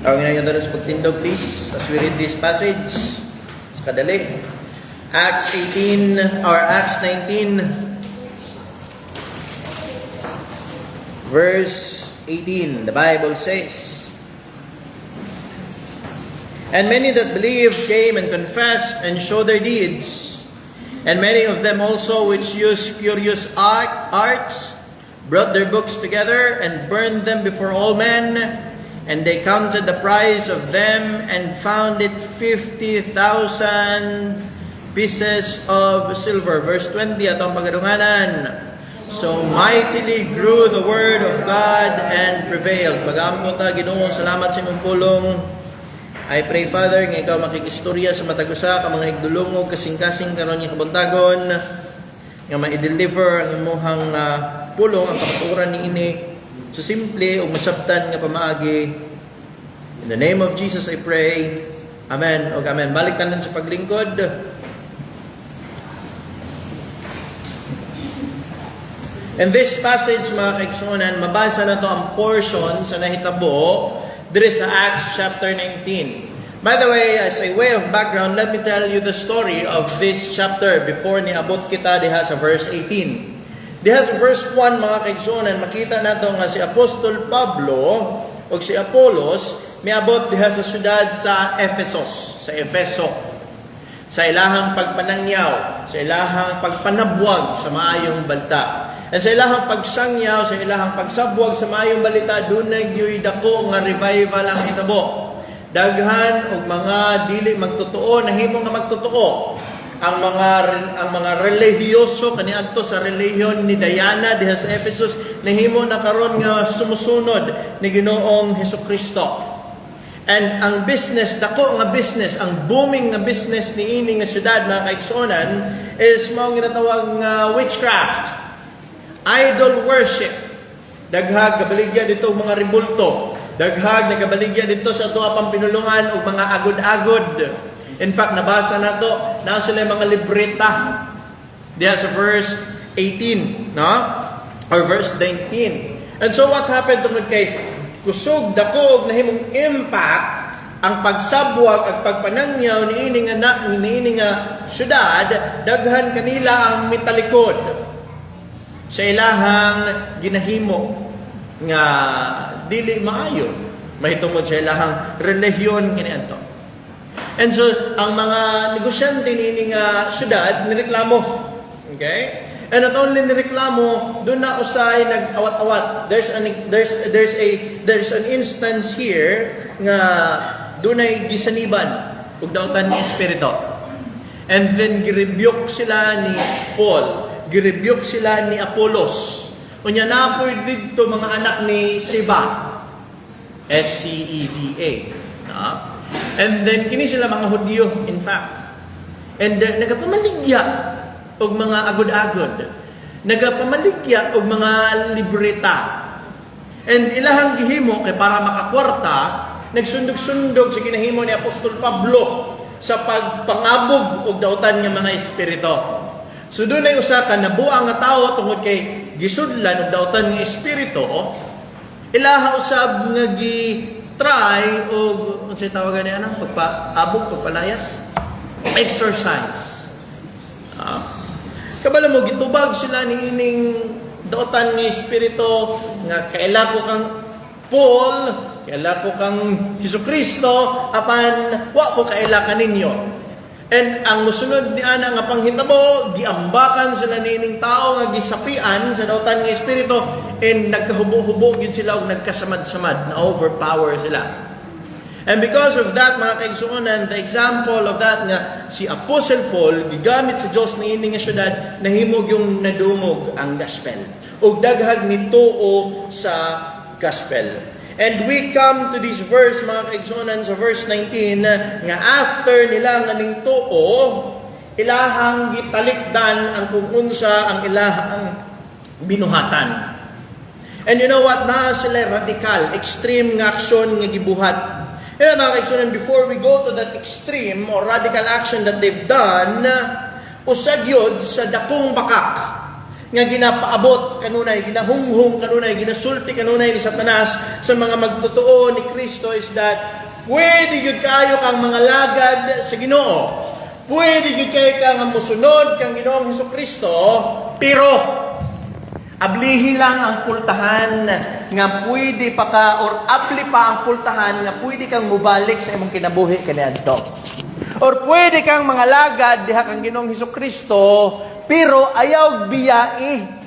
Ang ngayon tayo sa pagtindog, please, as we read this passage. Sa kadali. Acts 18, or Acts 19, verse 18. The Bible says, "And many that believed came and confessed and showed their deeds. And many of them also which used curious arts brought their books together and burned them before all men. And they counted the price of them and found it 50,000 pieces of silver." Verse 20, atong pagadunganan. "So mightily grew the word of God and prevailed." Pag-aampo ta, Ginoo, salamat sa imong pulong. I pray, Father, nga ikaw makikistorya sa matagusa ka mga igdulungog kasing-kasing karon nga kabuntagon nga ma-deliver ang imong pulong, ang kapaturan ni ini so simple o masabtan nga pamaagi. In the name of Jesus I pray. Amen. O amen. Balik tanan sa paglingkod. In this passage, mga kaigsuonan, mabasa na to ang portion sa nahitabo diri sa Acts chapter 19. By the way, as a way of background, let me tell you the story of this chapter before niabot kita diha sa verse 18. Diha sa verse 1, mga kaigsuonan, makita nato nga si Apostol Pablo o si Apollos miabot diha sa syudad sa Ephesus, sa Efeso. Sa ilahang pagpanangyaw, sa ilahang pagpanabwag sa maayong balita. At sa ilahang pagsangyaw, sa ilahang pagsabwag sa maayong balita, doon nagyoy dako nga revival ang hitabo. Daghan og mga dili magtotoo, nahimo nga magtotoo. Ang mga relihiyoso kaniadto sa relihiyon ni Diana diha sa Ephesus, nahimo na karon nga sumusunod ni Ginoong Hesukristo. And ang business, dako nga business, ang booming nga business ni ini nga syudad, mga kaigsuonan, is mao ginatawag nga witchcraft. Idol worship. Daghag kabaligya dito mga ribulto. Daghag nagabaligya dito sa ato apang pinulungan og mga agod-agod. In fact, nabasa na to na sila mga libreta. Diya sa verse 18, no? Or verse 19. And so what happened tungod kay kusog dako og nahimong impact ang pagsabwag at pagpanangyaw ni ini nga syudad, daghan kanila ang mitalikod sa ilahang ginahimo nga dili maayo mahitungod sa ilahang relihiyon kaniadto. And so ang mga negosyante niini nga syudad nireklamo. Okay? And not only nireklamo, doon na usay nag-awat-awat. There's an instance here nga dunay gisaniban ug daotan ni espiritu. And then girebuke sila ni Paul. Girebuke sila ni Apollos. Unya napoy didto mga anak ni Seba. S-C-E-B-A. And then kini sila mga Hudyo, in fact. And nagapamaligya og mga agod-agod. Nagapamaligya og mga libreta. And ilahang gihimo kay para makakwarta, nagsundog-sundog sa ginahimo ni Apostol Pablo sa pagpangabog og daotan nga mga espiritu. So doon ay usa ka nabuang nga tao tungod kay gisudlan og daotan nga espiritu, ilaha usab nga gi-try og unsay tawagan niya nang pagpaabog, pagpalayas, exercise. Kabalo mo gitubag sila ni ining daotan nga espiritu nga kaila ko kang Paul, kaila ko kang Hesukristo, apan wa ko kaila kaninyo. And ang musunod ni ana nga panghitabo, giambakan sila nining tao nga gisapian sa daotan nga espiritu, and nagkahubo-hubo gid sila og nagkasamad-samad, na overpower sila. And because of that, mga kaigsuonan, the example of that nga si Apostle Paul gigamit sa Dios niini nga syudad, nahimog yung nadungog ang gospel ug daghag nituo sa gospel. And we come to this verse, mga kaigsuonan, sa verse 19, nga after nila nga ning tuo, ilahang gitalikdan ang kung unsa ang ilahang binuhatan. And you know what? Naa sila radical, extreme nga aksyon nga gibuhat. Kaya mga kaigsuonan, before we go to that extreme or radical action that they've done, usag yun sa dakong bakak nga ginapaabot kanunay, ginahunghong kanunay, ginasulti kanunay ni Satanas sa mga magtotoo ni Kristo is that pwede yun kayo kang mga lagad sa Ginoo. Pwede yun kayo kang musunod kang Ginoong Hesukristo, pero ablihi lang ang pultahan nga pwede pa ka or apli pa ang pultahan nga pwede kang mubalik sa imong kinabuhi kaniadto. Or pwede kang mga lagad diha kang Ginoong Hesukristo, pero ayaw biyai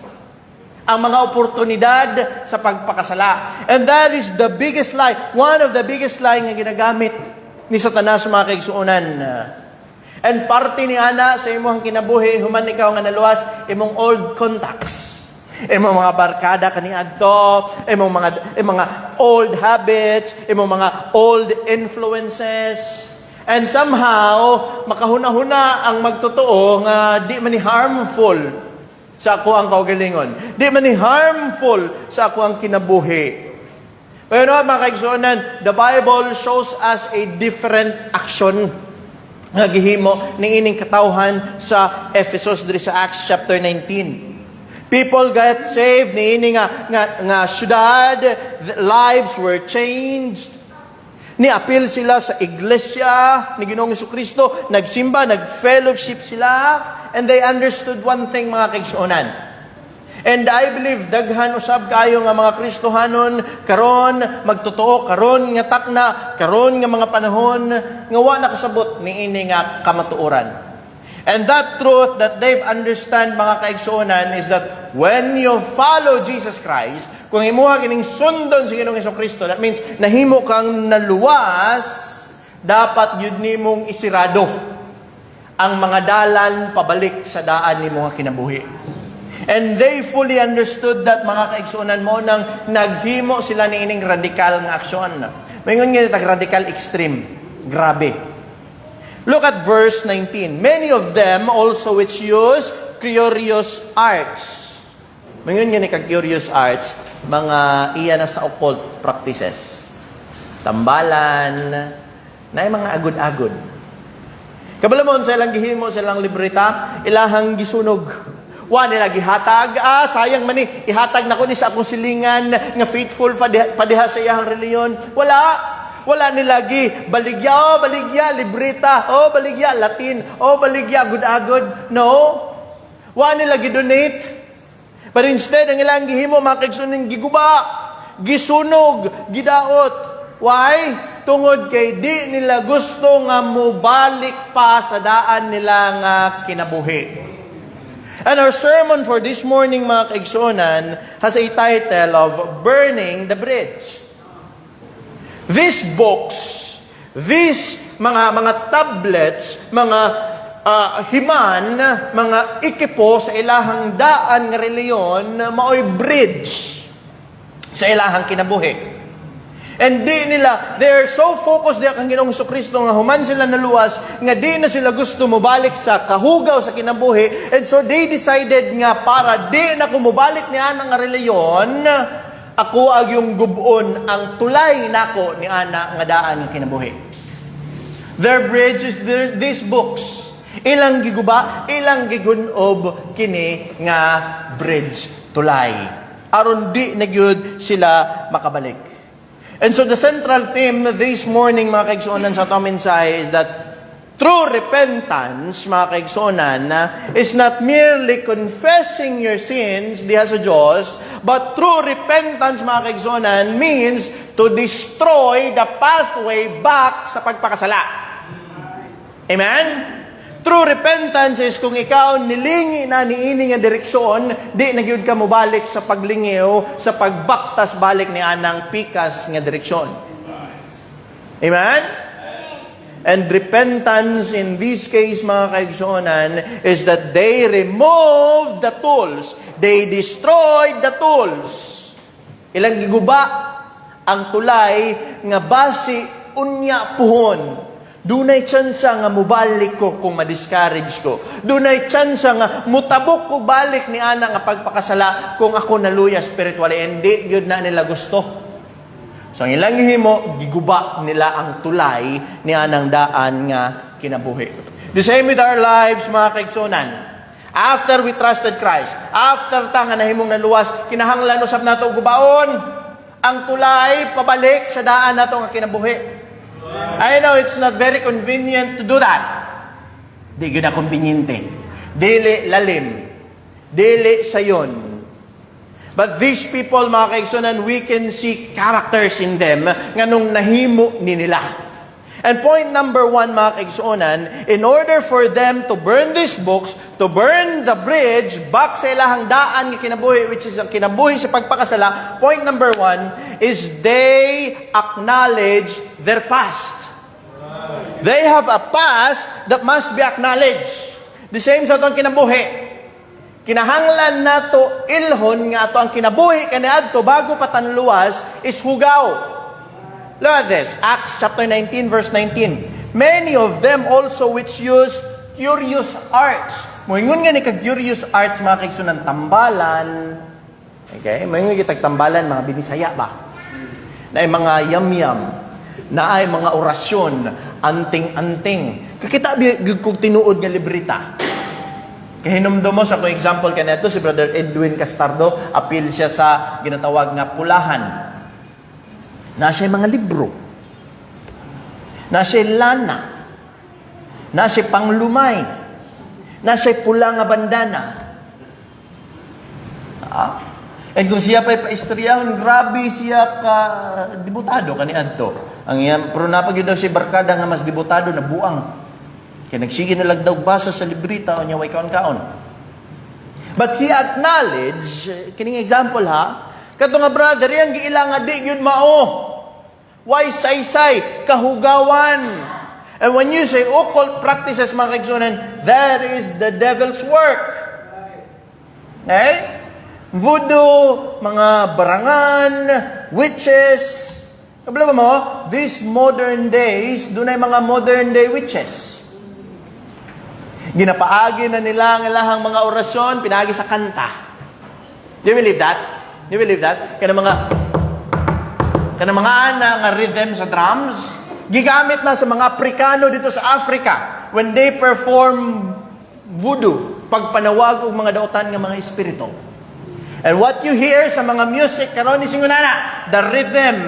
ang mga oportunidad sa pagpakasala. And that is the biggest lie. One of the biggest lie nga ginagamit ni Satanas mga kaigsuonan. And parte ni ana sa imong kinabuhi, human ikaw nga naluwas, imong old contacts. Imong mga barkada kaniadto, imong mga old habits, imong mga old influences. And somehow, makahuna-huna ang magtotoo nga di man ni harmful sa ako ang kaugalingon. Di man ni harmful sa ako ang kinabuhi. Pero mga kaigsuonan, the Bible shows us a different action nga gihimo ning ining katawhan sa Ephesus diri sa Acts chapter 19. People got saved ni ini nga syudad, lives were changed. Ni-appeal sila sa iglesia ni Ginoong Hesukristo, nagsimba, nag-fellowship sila, and they understood one thing mga kaigsuonan. And I believe daghan usab kayo nga mga Kristohanon karon magtotoo karon nga takna karon nga mga panahon nga wa nakasabot ni ini nga kamatuoran. And that truth that they've understand mga kaigsuonan is that when you follow Jesus Christ, kung himuha kining sundon si Ginoong Hesukristo, that means nahimo kang naluwas, dapat yun nimong isirado ang mga dalan pabalik sa daan ni mga kinabuhi. And they fully understood that mga kaigsuonan mo nang naghimo sila ni ining radikal nga aksyon. Mayngon nga radical extreme. Grabe. Look at verse 19. Many of them also which use curious arts. Mayngon nga ni kag-curious arts, mga iya na sa occult practices. Tambalan, na mga agod-agod. Kabalamon sa ilang gihimo, sa ilang libreta, ilahang gisunog. Wa nila gihatag, sayang man ni, ihatag na ko ni sa akong silingan, nga faithful padiha sa iyang reliyon. Wala nila baligya, libreta, baligya, Latin, baligya, agod-agod. No. Wa nila donate. But instead, ang ilang gihimo, mga kaigsuonan, giguba, gisunog, gidaot. Why? Tungod kay di nila gusto nga mubalik pa sa daan nila nga kinabuhi. And our sermon for this morning, mga kaigsuonan, has a title of Burning the Bridge. These books, these mga tablets, mga himan, mga ikipo sa ilahang daan nga reliyon, maoy bridge sa ilahang kinabuhi. And di nila, they are so focused diya kang Ginoong Hesukristo nga human sila naluwas, nga di na sila gusto mubalik sa kahugaw sa kinabuhi, and so they decided nga para di na kumubalik niya nga reliyon, ako ag yung gubon ang tulay nako ni ana nga daan nga kinabuhi. Their bridge is these books. Ilang giguba, ilang gigunob kini nga bridge tulay. Aron di na gyud sila makabalik. And so the central theme this morning, mga kaigsuonan, sa atong mensahe is that true repentance, mga kaigsuonan, is not merely confessing your sins diha sa Diyos, but true repentance, mga kaigsuonan, means to destroy the pathway back sa pagpakasala. Amen? True repentance is kung ikaw nilingi na niini nga direksyon, di nagyud ka mo balik sa paglingiw, sa pagbaktas balik ni anang pikas nga direksyon. Amen? And repentance in this case, mga kaigsuonan, is that they removed the tools. They destroyed the tools. Ilang giguba ang tulay nga basi unya puhon. Dunay tsansa nga mubalik ko kung ma-discourage ko. Dunay tsansa nga mutabok ko balik ni ana nga pagpakasala kung ako naluya spiritually. Hindi, yun na nila gusto. So, ang ilang himo, giguba nila ang tulay ni anang daan nga kinabuhi. The same with our lives, mga kaigsuonan. After we trusted Christ, after ta nga nahimong naluwas, kinahanglan usab nato gubaon ang tulay pabalik sa daan nato nga kinabuhi. I know it's not very convenient to do that. Di gyud na konbinyente. Dili lalim. Dili sayon. But these people, mga kaigsunan, we can see characters in them nga nung nahimo ni nila. And point number 1, mga kaigsunan, in order for them to burn these books, to burn the bridge back sa ilahang daan nga kinabuhi, which is ang kinabuhi sa pagpakasala, point number 1 is they acknowledge their past. They have a past that must be acknowledged. The same sa itong kinabuhi. Kinahanglan nato ilhon nga ato ang kinabuhi kaniadto bago patanluwas is hugaw. Look at this, Acts chapter 19 verse 19. Many of them also which used curious arts. Moingon nga ni kag curious arts mga kaigsunan tambalan. Okay, moingon gitag tambalan mga binisaya ba? Na ay mga yamyam, na ay mga orasyon, anting-anting. Kakita gyud kog tinuod nga libreta. Kahinumdum mo sa kung example kanito si Brother Edwin Castardo, appeal siya sa ginatawag nga pulahan. Na siya mga libro. Na siya lana. Na siya panglumay. Na siya pula nga bandana. And kung siya pa'y paistoryahon, grabe siya ka debutado kaniadto. Ang iyan, pero napagyud daw siya barkada nga mas debutado na buang. Kaya nagsige na lang daw basa sa librita o niya way kaon-kaon. But he acknowledged, kining example ha, kato nga brother, yung giila nga di yun mao. Why say kahugawan? And when you say occult practices, mga kaigsunan, that is the devil's work. Okay? Voodoo, mga barangan, witches. Kabala mo, these modern days, doon ay mga modern day witches. Ginapaagi na nila ang ilahang mga orasyon, pinagi sa kanta. Do you believe that? Do you believe that? Kana mga ana nga rhythm sa drums, gigamit na sa mga Afrikano dito sa Africa when they perform voodoo, pagpanawag og mga dautan nga mga espiritu. And what you hear sa mga music karon ni singunana, the rhythm,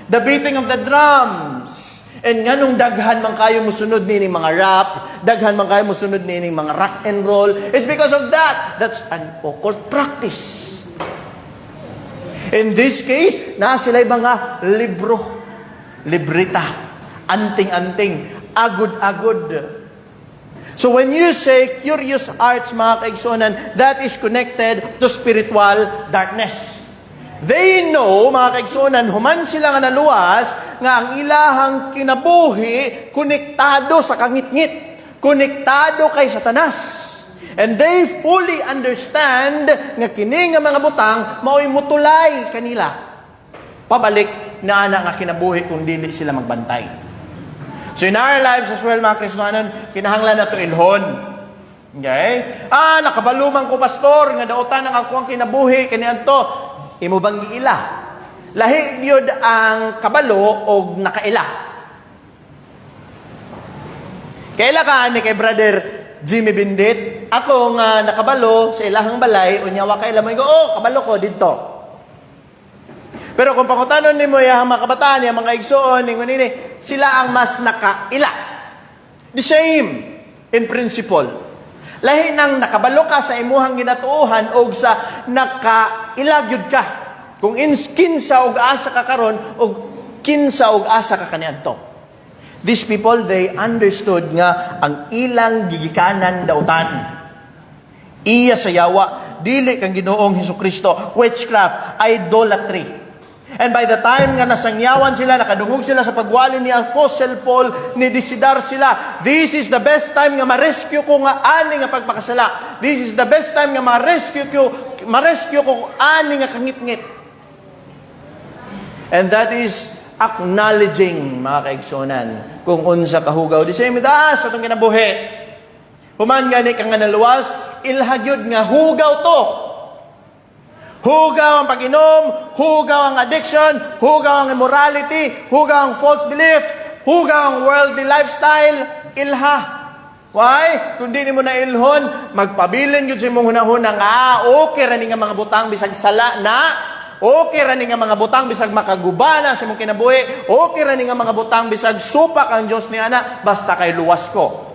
the beating of the drums. And nga nung daghan man kayo musunod ni mga rap, daghan man kayo musunod ni mga rock and roll, it's because of that. That's an occult practice. In this case, na sila'y mga libro, librita, anting-anting, agod-agod. So when you say curious arts, mga kaigsunan, that is connected to spiritual darkness. They know, mga kaigsunan, human sila nga naluwas, nga ang ilahang kinabuhi, konektado sa kangit-ngit, konektado kay Satanas. And they fully understand nga kini nga mga butang mao'y mutulay kanila. Pabalik na ana nga kinabuhi kung dili sila magbantay. So in our lives as well, mga Kristohanon, kinahanglan na ito ilhon. Okay? Nakabaluman ko, pastor, nga dautan ang ako ang kinabuhi, kaniadto. Imo bang giila? Lahi gyud ang kabalo og nakaila. Kaila ka ni kay brother Jimmy Bindit, ako nga nakabalo sa ilahang balay, unya wa kaila mo go, kabalo ko didto. Pero kung pangutanon nimo yang mga kabataan, yang mga igsoon, ningon ini, sila ang mas nakaila. The same in principle. Lahi nang nakabalo ka sa imuhang ginatuohan o sa nakailagyod ka. Kung kinsa og asa ka karon o kinsa og asa ka kaniadto. These people, they understood nga ang ilang gigikanan dautan. Iya sa yawa, dili kang Ginoong Hesukristo, witchcraft, idolatry. And by the time nga nasangyawan sila, nakadungog sila sa pagwali ni Apostle Paul, ni disidar sila, this is the best time nga ma-rescue ko nga ani nga pagpakasala. This is the best time nga ma-rescue ko ani nga kangit-ngit. And that is acknowledging, mga kaigsonan, kung unsa kahugaw. Di siya midaas sa itong kinabuhi. Human gani kang nga naluwas, ilhagyod nga hugaw to. Hugaw ang pag-inom, hugaw ang addiction, hugaw ang immorality, hugaw ang false belief, hugaw ang worldly lifestyle, ilha. Why? Kung di mo na ilhon, magpabilin yun sa imong hunahuna nga, okay ra ni nga mga butang bisag sala na, okay ra ni nga mga butang bisag makagubana sa imong kinabuhi, okay ra ni nga mga butang bisag supak ang Dios ni ana, basta kay luwas ko.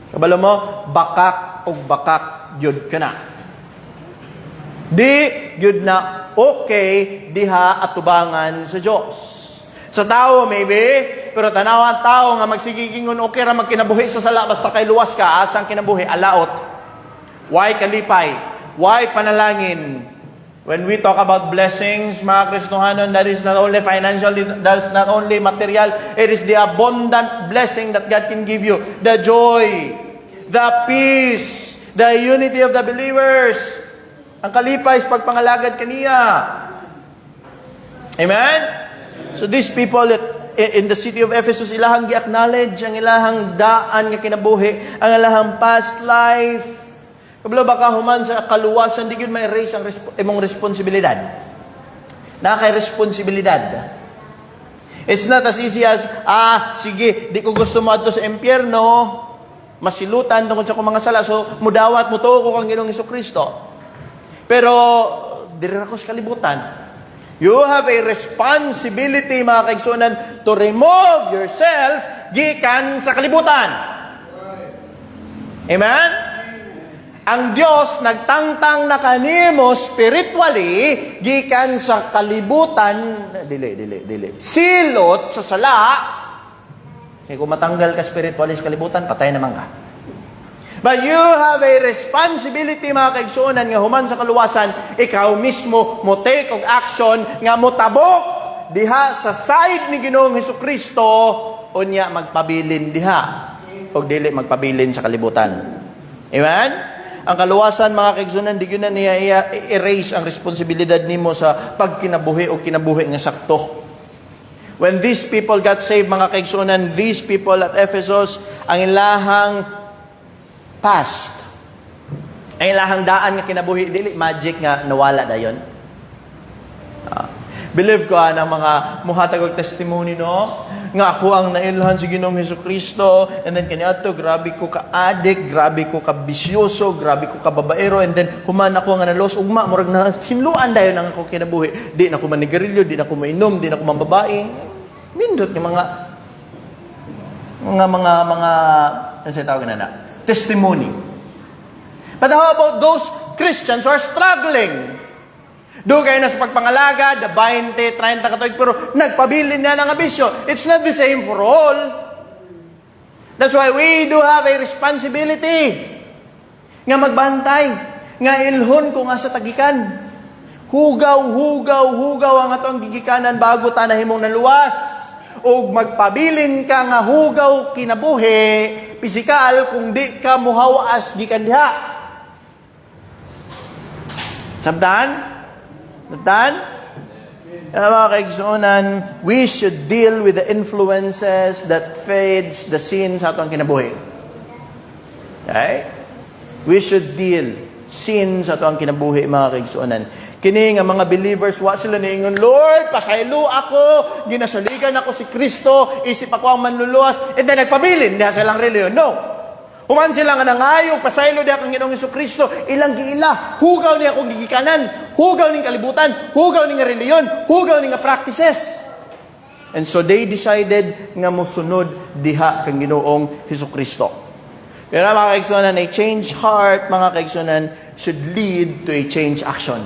Kabalo mo, bakak o bakak yun ka na. Di yun na okay diha atubangan sa Diyos. Sa tao, maybe, pero tanawan tao nga magsigigingon, okay ra magkinabuhi sa sala, basta kay luwas ka, asang kinabuhi, alaot. Why kalipay? Why panalangin? When we talk about blessings, mga Kristohanon, that is not only financial, that is not only material, it is the abundant blessing that God can give you. The joy, the peace, the unity of the believers. Ang kalipay is pagpangalagad kaniya. Amen? So these people in the city of Ephesus, ilahang gi-acknowledge ang ilahang daan nga kinabuhi, ang ilahang past life. Kabalo baka human sa kaluwasan, di yun ma-erase ang imong responsibilidad. Nakay responsibilidad. It's not as easy as, sige, di ko gusto mo ato sa impyerno, masilutan tungkol sa kong mga sala, so mudawat mo to ko kang Ginoong Hesukristo. Pero, diri na ko sa kalibutan. You have a responsibility, mga kaigsunan, to remove yourself gikan sa kalibutan. Amen? Ang Diyos nagtangtang na kanimo spiritually gikan sa kalibutan, dili. Silot sa sala. Kaya kung matanggal ka spiritually sa kalibutan, patay naman ka. But you have a responsibility, mga kaigsunan, nga human sa kaluwasan, ikaw mismo mo take og action nga motabok diha sa side ni Ginoong Hesukristo unya magpabilin diha og dili magpabilin sa kalibutan. Amen? Ang kaluwasan, mga kaigsunan, di gyud na niya erase ang responsibilidad nimo sa pagkinabuhi o kinabuhi nga sakto. When these people got saved, mga kaigsunan, these people at Ephesus, ang ilahang past. Ang ilahang daan nga kinabuhi, dili magic nga nawala dayon. Believe ko ng mga muhatag og testimony, no? Nga ako ang nailhan si Ginoong Hesukristo, and then kaniadto grabe ko ka addict, grabe ko ka bisyoso, grabe ko ka babaero, and then human ako nga nalos ugma, murag na hinluan dayon ang ako kinabuhi. Di na ko manigarilyo, di na ko mainom, di na ko mambabae. Nindot nga mga ano sa tawag na testimony. But how about those Christians who are struggling? Do kayo na sa pagpangalaga, 20, 30 katuig, pero nagpabilin na ng abisyo. It's not the same for all. That's why we do have a responsibility nga magbantay, nga ilhon ko nga sa tagikan. Hugaw ang atong gigikanan bago ta nahimong naluwas. O magpabilin ka nga hugaw kinabuhi, pisikal, kung di ka muhawas gikan diha. Sabdan? Mga kaigsunan, we should deal with the influences that fades the sin sa atong kinabuhi. Okay? We should deal sin sa atong kinabuhi, mga kaigsunan. Kini nga mga believers, wa sila niingon, Lord, pasaylo ako, ginasaligan ako si Kristo, isip ako ang manluluwas, and then nagpabilin, diha silang reliyon. No. Human sila nga nangayo, pasaylo diha kang Ginoong Hesukristo, ilang giila, hugaw niya akong gigikanan, hugaw ning kalibutan, hugaw ning reliyon, hugaw ning practices. And so they decided nga mosunod diha kang Ginoong Hesukristo. Pero mga kaigsunan, a changed heart, mga kaigsunan, should lead to a changed action.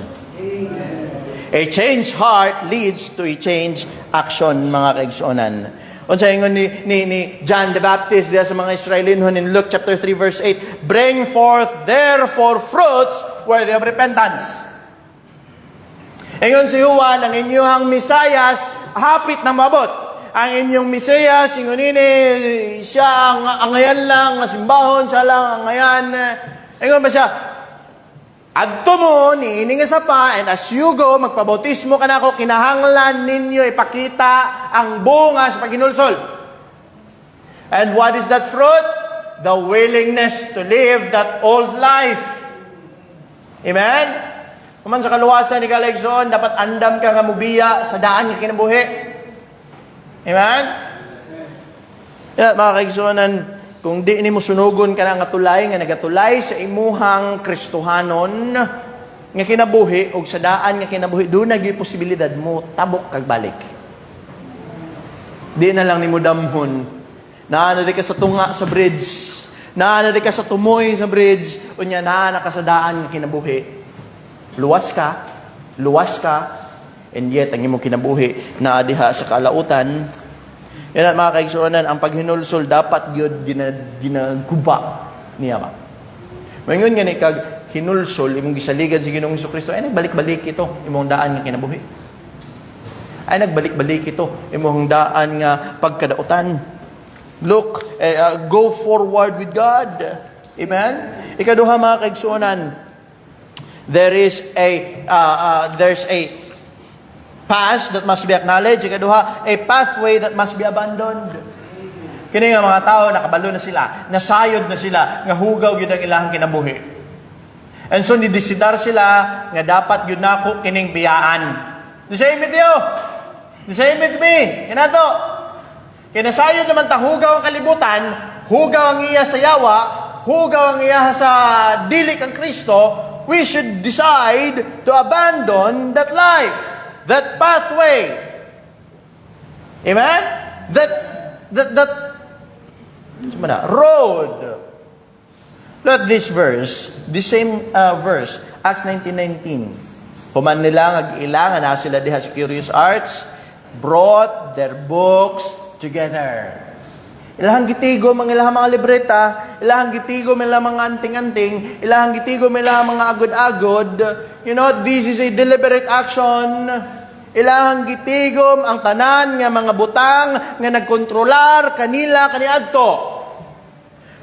A changed heart leads to a changed action, mga kaigsunan. Unsa ingon ni John the Baptist diya sa mga Israelinon in Luke chapter 3 verse 8, bring forth therefore fruits worthy of repentance. Ingon si Juan, ang inyong Mesiyas hapit na mabot. Ang inyong Mesiyas, ingon ini siya ang ngayan lang, simbahon siya lang ang ngayan. Ingon ba siya? Adto mo, niining sa pa, and as you go, magpabautismo ka na ako, kinahanglan ninyo ipakita ang bunga sa paginulsol. And what is that fruit? The willingness to live that old life. Amen? Kuman sa kaluwasan ni Kalegson, dapat andam ka nga mubiya sa daan nga kinabuhi. Amen? Yeah, mga kaigsunan, kung di ni mo sunugon ka na nga tulay, nga nagatulay sa imuhang Kristohanon, nga kinabuhi, o sa daan nga kinabuhi, doon naging posibilidad mo, tabok kag balik. Di na lang ni mo damhon. Naana di ka sa tunga sa bridge. Naana di ka sa tumoy sa bridge. Unya, naana ka sa daan nga kinabuhi. Luwas ka, and yet, ang imong kinabuhi, naadiha sa kalautan. Yan at mga kaigsuonan, ang paghinulsol dapat yun ginaguba niya ba. Mayroon nga ni kag hinulsol, imong gisaligan si Ginoong Jesucristo, ay nagbalik-balik ito, imong daan nga kinabuhi. Ay nagbalik-balik ito, imong daan nga pagkadautan. Look, go forward with God. Amen? Ikaduha mga kaigsuonan, there's a past that must be acknowledged. Ikaduha, a pathway that must be abandoned. Kini nga mga tao, nakabalo na sila, nasayod na sila, nga hugaw yun ang ilahang kinabuhi. And so, nidesidar sila, nga dapat yun na ako kining biyaan. The same with you. The same with me. Kinato. Kinasayod naman ta, hugaw ang kalibutan, hugaw ang iya sa yawa, hugaw ang iya sa dilik ang Kristo, we should decide to abandon that life. That pathway. Amen? That road. Look at this verse. The same verse. Acts 19:19. Human nila ag-ilangan na sila diha sa Curious Arts, brought their books together. Ilahang gitigo mga ilahang mga libreta, ilahang gitigo mga mga anting-anting, ilahang gitigo mga mga agod-agod. You know, this is a deliberate action. Ilahang gitigom ang tanan nga mga butang nga nagkontrolar kanila kaniadto.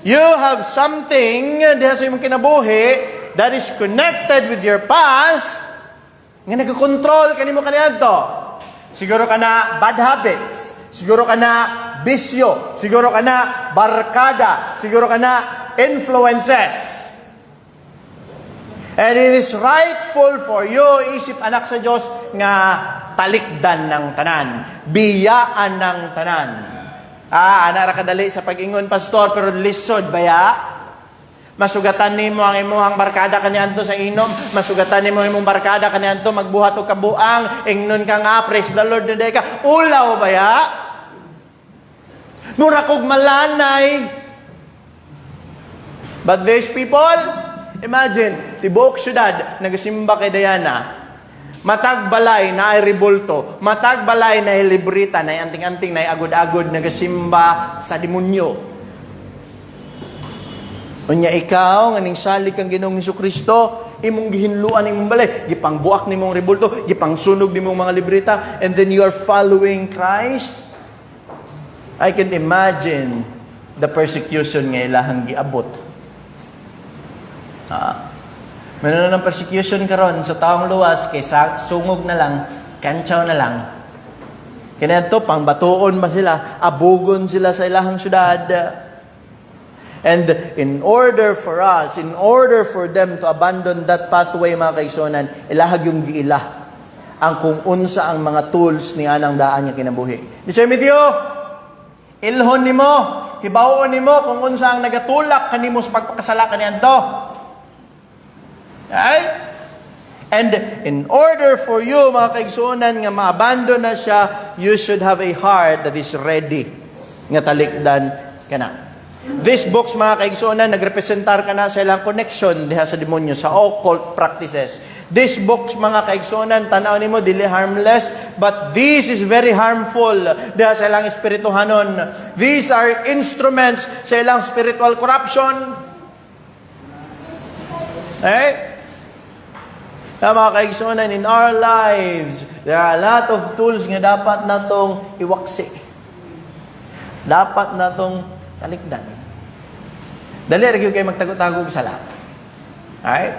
You have something diha sa imong kinabuhi that is connected with your past nga nagkontrol kanimo kaniadto. Siguro ka na bad habits, siguro ka na bisyo, siguro ka na barkada, siguro ka na influences. And it is rightful for you, isip anak sa Diyos, nga talikdan ng tanan, biyaan ng tanan. Anak ra kadali sa pag-ingon, pastor, pero lisod baya? Masugatan nimo ang imong barkada kaniadto sa inom, masugatan nimo imong barkada kaniadto magbuhat og kabuang, ingnon ka nga praise the Lord today ka. Ulaw baya? Nura kog malanay. But these people, imagine, tibuok syudad nagasimba kay Diana. Matag balay na ay rebulto, matag balay na ay librita, na ay anting-anting, na ay agod-agod nagasimba sa demonyo. Unya ikaw, nganing salig kang Ginoong Jesucristo, imong gihinluan imong balay, gipangbuak nimong rebulto, gipangsunog nimong mga libreta, and then you are following Christ. I can imagine the persecution nga ilahang giabot. Meron na ng persecution karon sa taong luwas, kaysa sungog na lang, kantsaw na lang. Kaya pang batuon ba sila, abugon sila sa ilahang syudad. And in order for them to abandon that pathway, mga kaisonan, ilahag yung giila ang kung unsa ang mga tools ni anang daan niya kinabuhi. Di with you, ilhon nimo, hibawon nimo kung unsa ang nagatulak kanimo sa pagpakasala kaniadto. Right? And in order for you, mga kaisonan, nga ma-abandon na siya, you should have a heart that is ready nga talikdan ka na. These books, mga kaigsuonan, nagrepresentar ka na sa ilang connection diha sa demonyo, sa occult practices. These books, mga kaigsuonan, tanaw nimo dili harmless, but this is very harmful diha sa ilang espirituhanon. These are instruments sa ilang spiritual corruption. Mga kaigsuonan, in our lives, there are a lot of tools nga dapat natong iwaksi. Dapat natong talikdan. Dali ra gyud kay magtago-tago og sala. Alright?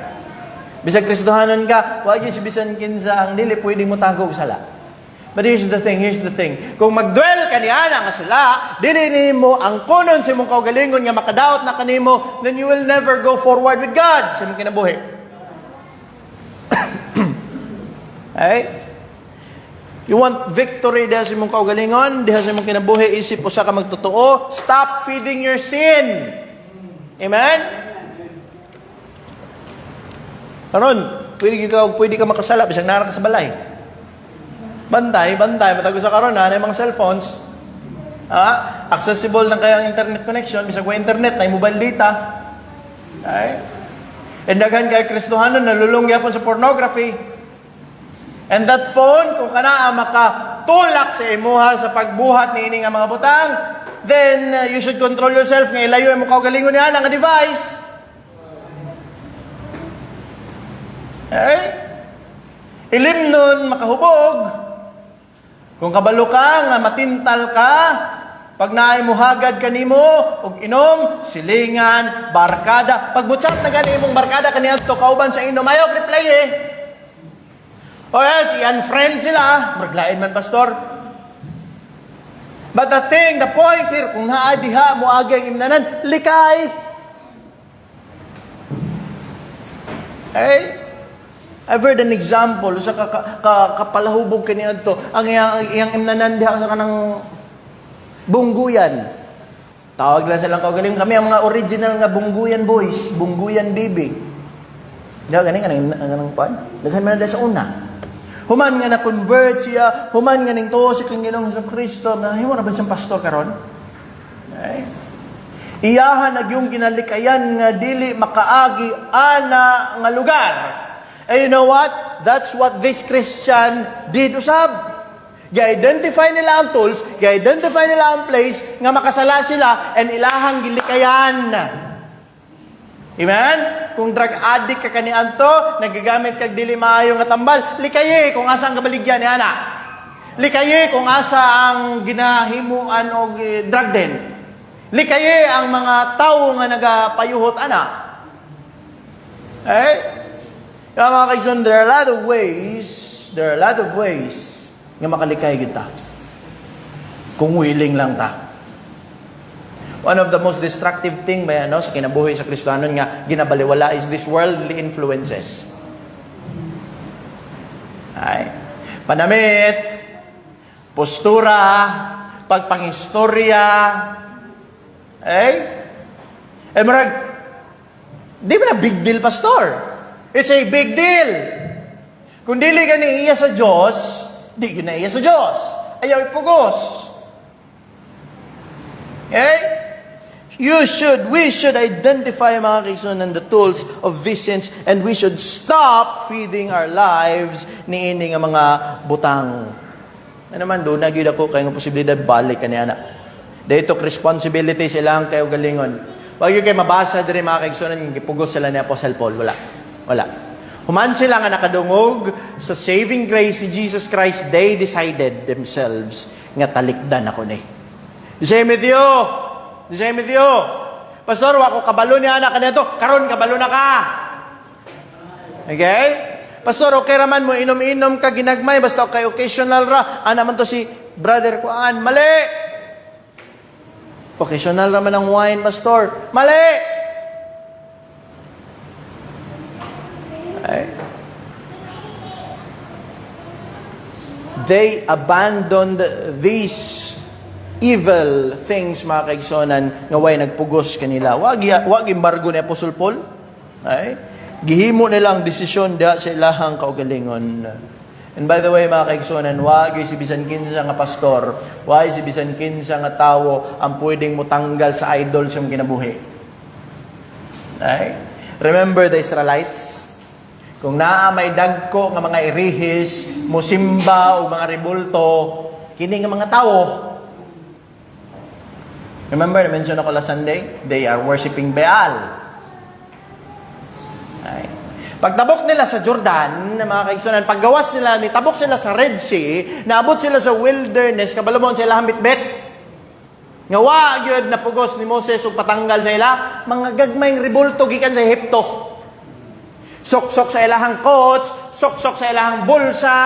Bisag Kristohanon ka, wa gyud bisan kinsa ang dili pwedeng mo tago og sala. But here's the thing. Kung magdwell ka niana nga sala, dili nimo ang kunon sa imong kaugalingon nga makadaot na kanimo, then you will never go forward with God sa imong kinabuhi. Alright? You want victory diha sa imong kaugalingon, diha sa imong kinabuhi, isip usa ka magtotoo, stop feeding your sin. Amen? Karon, pwede ka makasala bisag nara ka sa balay. Bantay, matago sa karon na mga cellphones. Accessible ng kayang internet connection, bisag wa internet, na mobile data. Okay? And daghan kay Kristohanon nalulong gyapon sa pornography. And that phone, kung kanaa makatulak sa imuha sa pagbuhat niini nga mga butang, then you should control yourself nga ilayo mo kaugalingon niya nga device. Okay? Ilimnon, makahubog. Kung kabalo ka, nga matintal ka, pag naay muhagad kanimo og inom, silingan, barkada. Pag butsat na gani imong barkada kaniya to kauban sa inom, ayaw reply eh. O yes, i-unfriend sila. Maglain man, pastor. But the point here, kung naadiha mo agay imnanan, likay. Okay? I've heard an example sa kapalahubog kaniya to. Ang iyang imnanan diha sa kanang bungguyan. Tawag lang silang kaugaling. Kami ang mga original nga bungguyan boys. Bungguyan baby. Diba ganing anong pan? Daghan man na sa una. Human nga na-convert siya. Human nga ning tuo si Ginoong Kristo. Himo na ba siyang pastor karon? Okay. Iyahan ag yung ginalikayan nga dili makaagi ana nga lugar. And you know what? That's what this Christian did usab. I-identify nila ang tools, i-identify nila ang place, nga makasala sila, and ilahang gilikayan. Amen? Kung drug addict ka kanian to, nagagamit kag dili maayo nga tambal, likaye kung asa ang kabaligyan ni ana. Likaye kung asa ang ginahimuan og drug den. Likaye ang mga tawo nga nagapayuhot ana. Eh? Kaya mga kaisan, there are a lot of ways nga makalikay kita. Kung willing lang ta. One of the most destructive thing ba sa kinabuhi sa Kristohanon nga ginabaliwala is this worldly influences. Ay. Panamit, postura, pagpangistorya, marag, di ba na big deal, pastor? It's a big deal. Kung dili ka ni iya sa Diyos, di ka na iya sa Diyos. Ayaw ipugos. Okay? We should identify mga kaisonan the tools of these sins, and we should stop feeding our lives ni ini nga mga butang. Ano naman doon, nagyud ako kayong posibilidad balik ka niya na. Dito responsibility silang kayo galingon. Wag yung kayo mabasa diri mga kaisonan, yung ipugos sila ni Apostle Paul. Wala. Human sila nga nakadungog sa saving grace ni Jesus Christ, they decided themselves nga talikdan ako ni. The same with you. Pastor, wako kabalo ni anak kanito, karon kabalo na ka. Okay? Pastor, okay raman mo inom-inom ka ginagmay basta okay occasional ra. Ana man to si brother kuan, mali. Occasional raman ang wine, pastor. Mali. Okay? They abandoned these evil things, mga kaigsonan, nga way nagpugos kanila. Wag embargo ni Apostle Paul. Ay? Gihimo nila ang desisyon diha sa ilahang kaugalingon. And by the way, mga kaigsonan, wag si bisan kinsa nga pastor, wag si bisan kinsa nga tawo ang pwedeng motanggal sa idol sa kinabuhi. Ay? Remember the Israelites? Kung naa may dagko nga mga irihis, musimba o mga rebulto, kini nga mga tawo. Remember, na-mention ako last Sunday? They are worshiping Baal. Ay. Pagtabok nila sa Jordan, mga kaigsonan, paggawas nila, nitabok sila sa Red Sea, naabot sila sa wilderness, kabalumon sila hambit-bet. Nga wag yun napugos ni Moses ug patanggal sa ila, mga gagmayng rebulto gikan sa Ehipto. Sok-sok sa ilahang coats, sok-sok sa ilahang bulsa.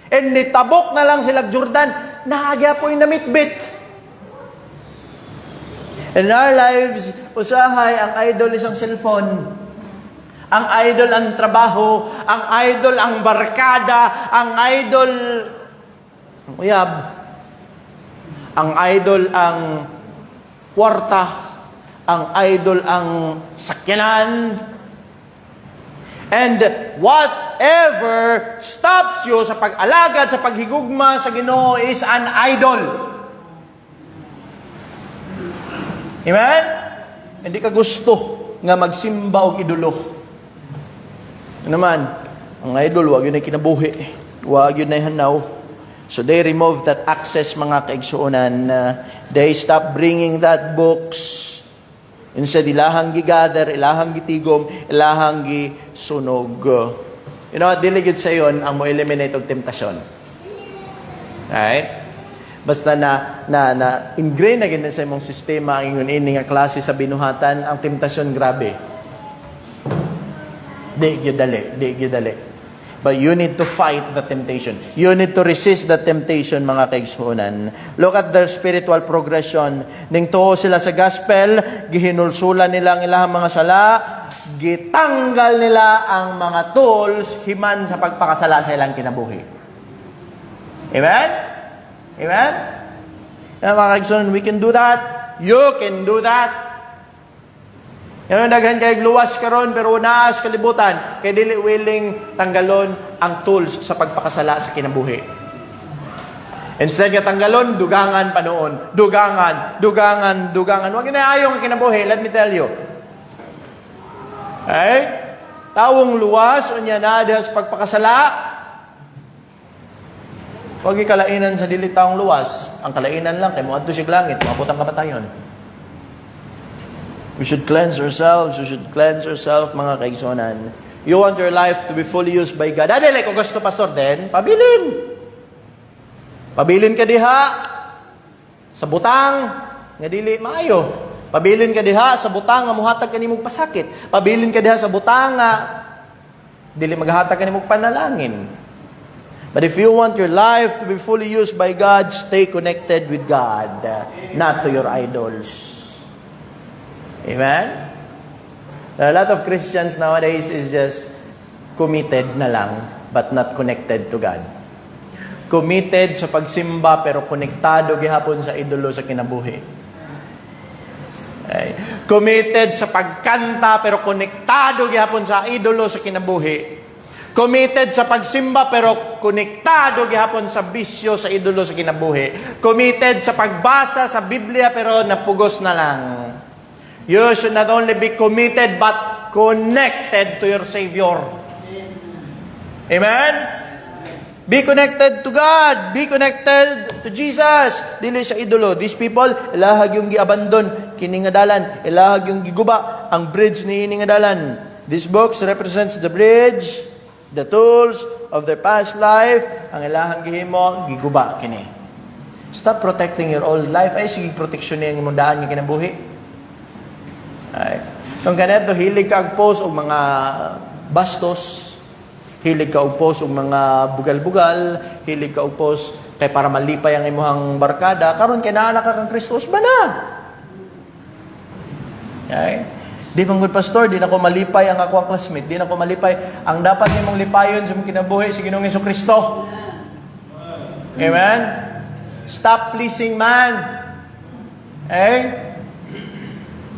And nitabok na lang sila Jordan, naagya po yung namitbit. In our lives, usahay ang idol isang cellphone. Ang idol ang trabaho, ang idol ang barkada, ang idol ang uyab, ang idol ang kwarta, ang idol ang sakyanan. And whatever stops you sa pag-alagad, sa paghigugma sa Ginoo is an idol. Amen? Hindi ka gusto nga magsimba og idolo. Naman, ang idol, wag yun ay kinabuhi. Wag yun ay hanaw. So they remove that access, mga kaigsuonan. They stop bringing that books. Instead, ilahang gigather, ilahang gitigom, ilahang gisunog. You know, diligid sa yon ang mo eliminate og temptasyon. Right? Basta na ingrain na gina sa imong sistema ang ingon ini nga klase sa binuhatan, ang temptasyon grabe. Di gyud. But you need to fight the temptation. You need to resist the temptation, mga kaigsuonan. Look at their spiritual progression. Ning tuo sila sa gospel, gihinulsulan nila ang ilahang mga sala, gitanggal nila ang mga tools himan sa pagpakasala sa ilang kinabuhi. Amen? Amen? Mga kaigsuonan, we can do that. You can do that. Yung daghan kay luwas karon pero naas kalibutan kay dili willing tanggalon ang tools sa pagpakasala sa kinabuhi. Instead nga tanggalon, dugangan pa noon. Dugangan. Wag na ayo ang kinabuhi, let me tell you. Okay? Tawong luwas unya na sa pagpakasala. Wag kalainan sa dili taong luwas. Ang kalainan lang kay moadto sig langit, maabot ang kamatayon. We should cleanse ourselves. We should cleanse ourselves, mga kaigsonan. You want your life to be fully used by God. Adele, kung gusto, pastor, then, pabilin. Pabilin ka diha sa butang nga dili maayo. Pabilin ka diha sa butang nga muhatag kanimong pasakit. Pabilin ka diha sa butang nga dili maghatag kanimong panalangin. But if you want your life to be fully used by God, stay connected with God, not to your idols. Amen? A lot of Christians nowadays is just committed na lang, but not connected to God. Committed sa pagsimba, pero konektado gihapon sa idolo sa kinabuhi. Okay. Committed sa pagkanta, pero konektado gihapon sa idolo sa kinabuhi. Committed sa pagsimba, pero konektado gihapon sa bisyo sa idolo sa kinabuhi. Committed sa pagbasa sa Biblia, pero napugos na lang. You should not only be committed, but connected to your Savior. Amen? Be connected to God. Be connected to Jesus. Dili sa idolo. These people, ilahag yung giabandon, kiningadalan. Ilahag yung giguba, ang bridge ni iningadalan. This books represents the bridge, the tools of their past life. Ang ilahang gihimo, giguba kini. Stop protecting your old life. Ay, sige, proteksyon niya yung mundaan nga kinabuhi. Ay. Kung ganito, hilig ka og-post og mga bastos, hilig ka og-post og mga bugal-bugal, hilig ka og-post kay para malipay ang imuhang barkada, karon kay naa ka kang Kristos ba na? Okay? Di man good pastor, di na ko malipay ang ako ang classmate, di na ko malipay. Ang dapat nimong lipayon sa imong kinabuhi si Ginoong Hesukristo. Amen? Stop pleasing man. Eh?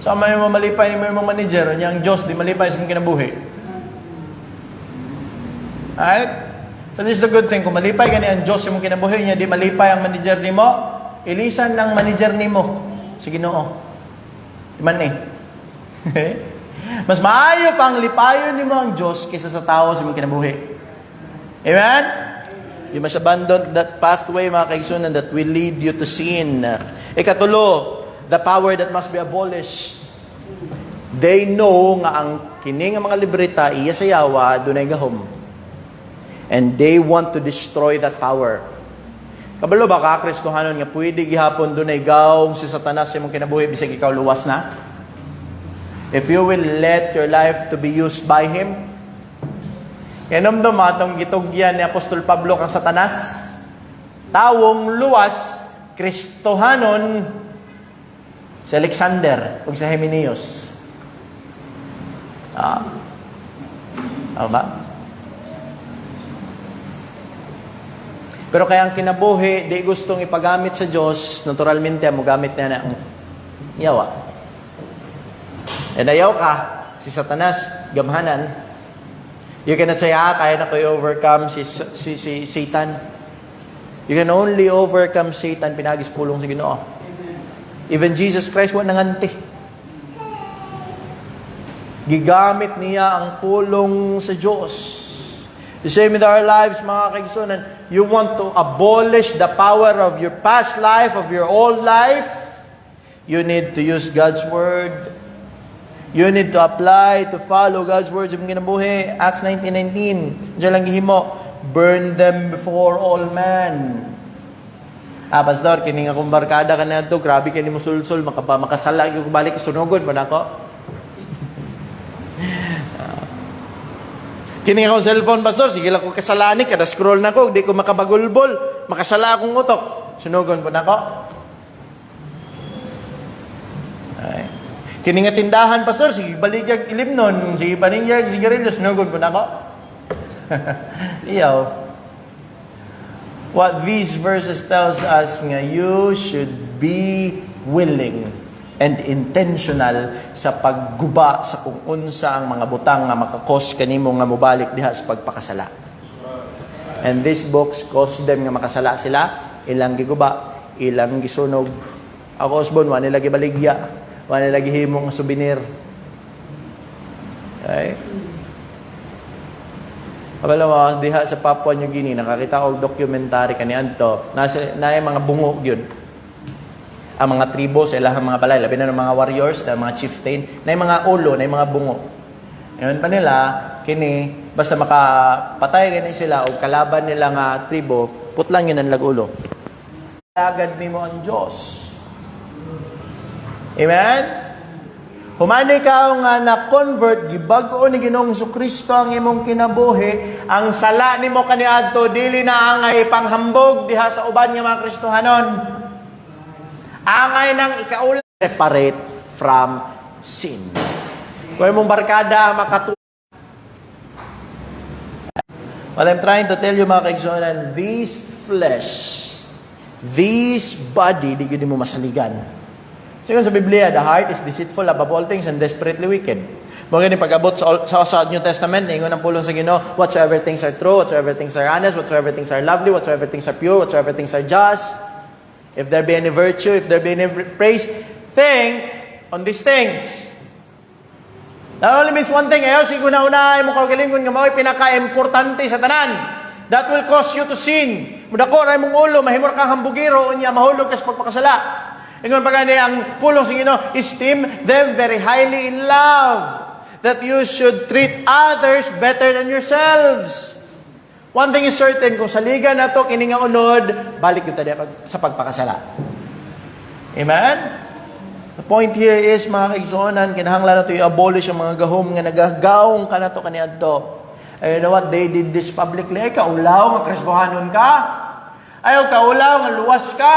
Sama mo malipay ni mo yung manager, niya ang Diyos, di malipay sa mong kinabuhi. Alright? So this is the good thing. Kung malipay gani ang Diyos sa mong kinabuhi niya, di malipay ang manager ni mo, ilisan lang manager ni mo. Sige Ginoo. Di man eh. Mas maayo pang lipayon ni mo ang Diyos kaysa sa tao sa mong kinabuhi. Amen? You must abandon that pathway, mga kaigsunan, that will lead you to sin. Ikatulo, the power that must be abolished. They know nga ang kini nga mga libreta iya sa yawa dunay gahom. And they want to destroy that power. Kabalo ba ka Kristohanon nga pwede gihapon dunay gawong si Satanas sa imong kinabuhi bisag ikaw luwas na? If you will let your life to be used by him. Kanomdom atong gitugyan ni Apostol Pablo kang Satanas. Tawong luwas Kristohanon si Alexander ug si Hymenaeus. Ba? Pero kaya ang kinabuhi, di gustong ipagamit sa Diyos, naturalmente, mo gamit niya na ang yawa. Ayaw ka, si Satanas, gamhanan. You cannot say, kaya na ko i-overcome si Satan. You can only overcome Satan, pinagis pulong sa Ginoo. Even Jesus Christ, wala nanganti. Gigamit niya ang pulong sa Diyos. The same with our lives, mga kaigsunan. You want to abolish the power of your past life, of your old life, you need to use God's Word. You need to apply, to follow God's words yung kinabuhi. Acts 19:19. Diyan lang gihimo, burn them before all men. Pastor, kining akong barkada ka na ito, grabe kini mo sulsul, makasala yung balik, sunugod mo na ako. Kining akong cellphone, Pastor, sige lang ko kasalani, kada scroll na ko, di ko makabagulbol, makasala akong utok, sunugod mo na ako. Ay. Kini nga tindahan, Pastor, sige baligyag ilimnon, sige baligyag sigarilyo, sunugod po na ako. Iyaw. What these verses tells us nga, you should be willing and intentional sa pagguba sa kung unsa ang mga butang nga makakos kanimo nga mobalik diha sa pagpakasala. And these books cause them nga makasala sila, ilang giguba, ilang gisunog. Ako, Osbon, wala nila gibaligya. Wala lagi himong souvenir. Okay? Pagalawa, diha sa Papua New Guinea, nakakita og documentary kaniadto to. Na yung mga bungo yun. Ang mga tribo sa ilahang mga balay, labi na ng mga warriors, na mga chieftain, na yung mga ulo, na yung mga bungo. Ngayon pa nila, kini, basta makapatay gani sila o kalaban nila nga tribo, putlang yun ang lagulo. Agad ni mo ang Diyos. Amen? Humani ka nga na-convert, gibag-o ni Ginoong Jesucristo ang imong kinabuhi, ang sala ni mo kaniadto, dili na angay panghambog diha sa uban nga mga Kristohanon. Angay nang ikaula, separate from sin. Kung imong barkada, What I'm trying to tell you, mga kaigsunan, this flesh, this body, di yun mo masaligan. Sigun sa Biblia, the heart is deceitful above all things and desperately wicked. Mga ni pag-abot sa New Testament, ingon ang pulong sa Ginoo, whatsoever things are true, whatsoever things are honest, whatsoever things are lovely, whatsoever things are pure, whatsoever things are just, if there be any virtue, if there be any praise, think on these things. That only means one thing, siguro na-unahin mo kaugalingon nga mao'y pinaka-importante sa tanan. That will cause you to sin. Mudako, ray mong ulo, mahimor kang hambugiro, unya mahulog ka sa pagpakasala. Ingon pagani ang pulong sa Ginoo, esteem them very highly in love, that you should treat others better than yourselves. One thing is certain, kung saligan na to, kini nga unod, balik yun tayo sa pagpakasala. Amen? The point here is, mga kaigsuonan, kinahanglan na to i-abolish ang mga gahom nga nagagaong ka na to kaniadto. You know what? They did this publicly. Ay, kaulaw, nga Kristohanon ka. Ayaw, kaulaw, nga luwas ka.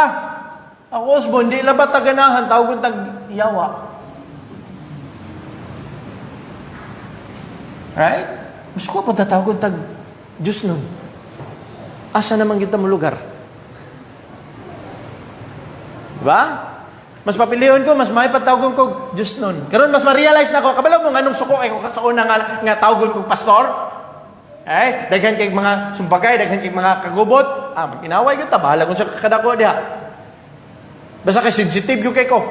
Ako, Osbon, di labat taganahan, tawag tag-yawa. Right? Mas ko pa tatawag tag-Diyos nun. Asa naman kita mo lugar? Diba? Mas papiliyon ko, mas may patawag ko Diyos nun. Karon mas ma-realize na ko, kabalaw mo nga nung suko ay ko sa una nga tawag ko pastor. Daghan kay mga sumpagay, daghan kay mga kagubot. Inaway ko, bahala kung sa kakadako diha. Basta kay sensitive yung kay ko.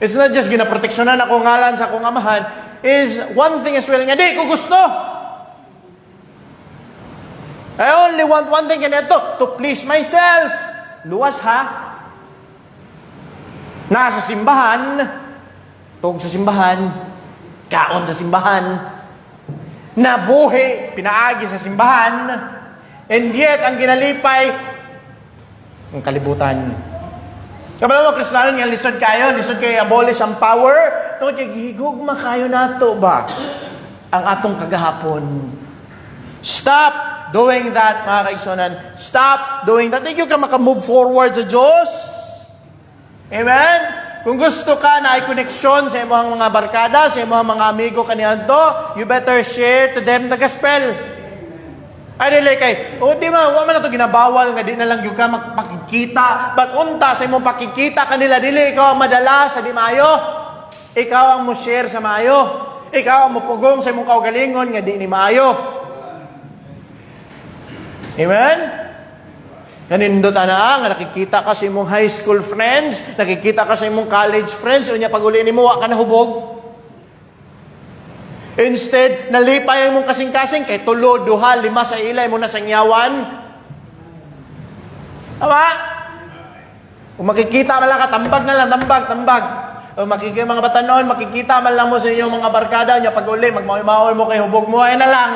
It's not just ginaproteksyonan ako ngalan sa akong amahan. Is one thing as well nga, di ko gusto. I only want one thing ganito, to please myself. Luwas ha? Nasa simbahan, tug sa simbahan, kaon sa simbahan, nabuhi, pinaagi sa simbahan, and yet, ang ginalipay, ang kalibutan. Kabalo mo, Kristohanon, nga lisod kayo abolish ang power, tungkol kay gihigugma kayo nato ba? Ang atong kagahapon. Stop doing that, mga kaigsuonan. Stop doing that. Hindi ka makamove forward sa Diyos. Amen? Kung gusto ka na ay koneksyon sa imong mga barkada, sa imong mga amigo kaniadto, you better share to them the gospel. Ay dili kay, di man, wa man na to ginabawal nga di na lang gyud ka magpakikita. But unta sa imong pakikita kanila dili ikaw ang madala sa di maayo. Ikaw ang mo share sa maayo. Ikaw ang mupugong sa imong kaugalingon nga di ni maayo. Amen? Kanindot ana nga nakikita ka sa imong high school friends, nakikita ka sa imong college friends, unya pag uli nimo wa ka nahubog. Instead, nalipay ang mong kasing-kasing kay 3, 2, 5 sa ilay mo na sangyawan. Tama? Kung makikita man lang ka, tambag na lang, tambag. O makikita mga batanon, makikita man lang mo sa inyong mga barkada, niya pag uli, magmaoy-maoy mo kay hubog mo, ay na lang.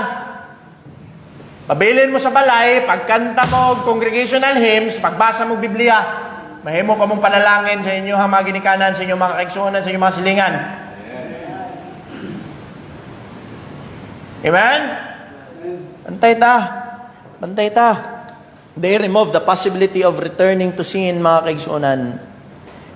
Pabilin mo sa balay, pagkanta mo congregational hymns, pagbasa mo Biblia, mahimo pa mong panalangin sa inyong mga ginikanan, sa inyong mga kaiksunan, sa inyong mga silingan. Amen? Bantay ta. They removed the possibility of returning to sin, mga kaigsunan.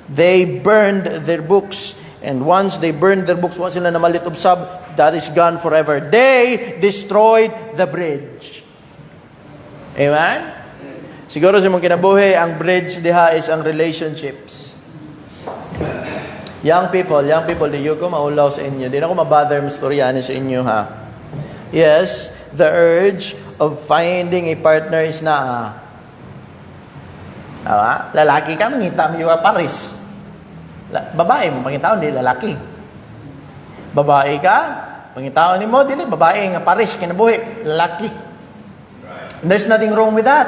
They burned their books. And once they burned their books, once sila namalit of sub, that is gone forever. They destroyed the bridge. Amen? Siguro sa mong kinabuhi, ang bridge diha is ang relationships. Young people, di ko maulaw sa inyo. Di na ako mabother mastoryanin sa inyo, ha? Yes, the urge of finding a partner is na. Lalaki ka, mangita mo yung Paris. Babae mo, mangita hindi lalaki. Babae ka, mangita ni mo, dili, babae nga Paris, kinabuhi, lalaki. And there's nothing wrong with that.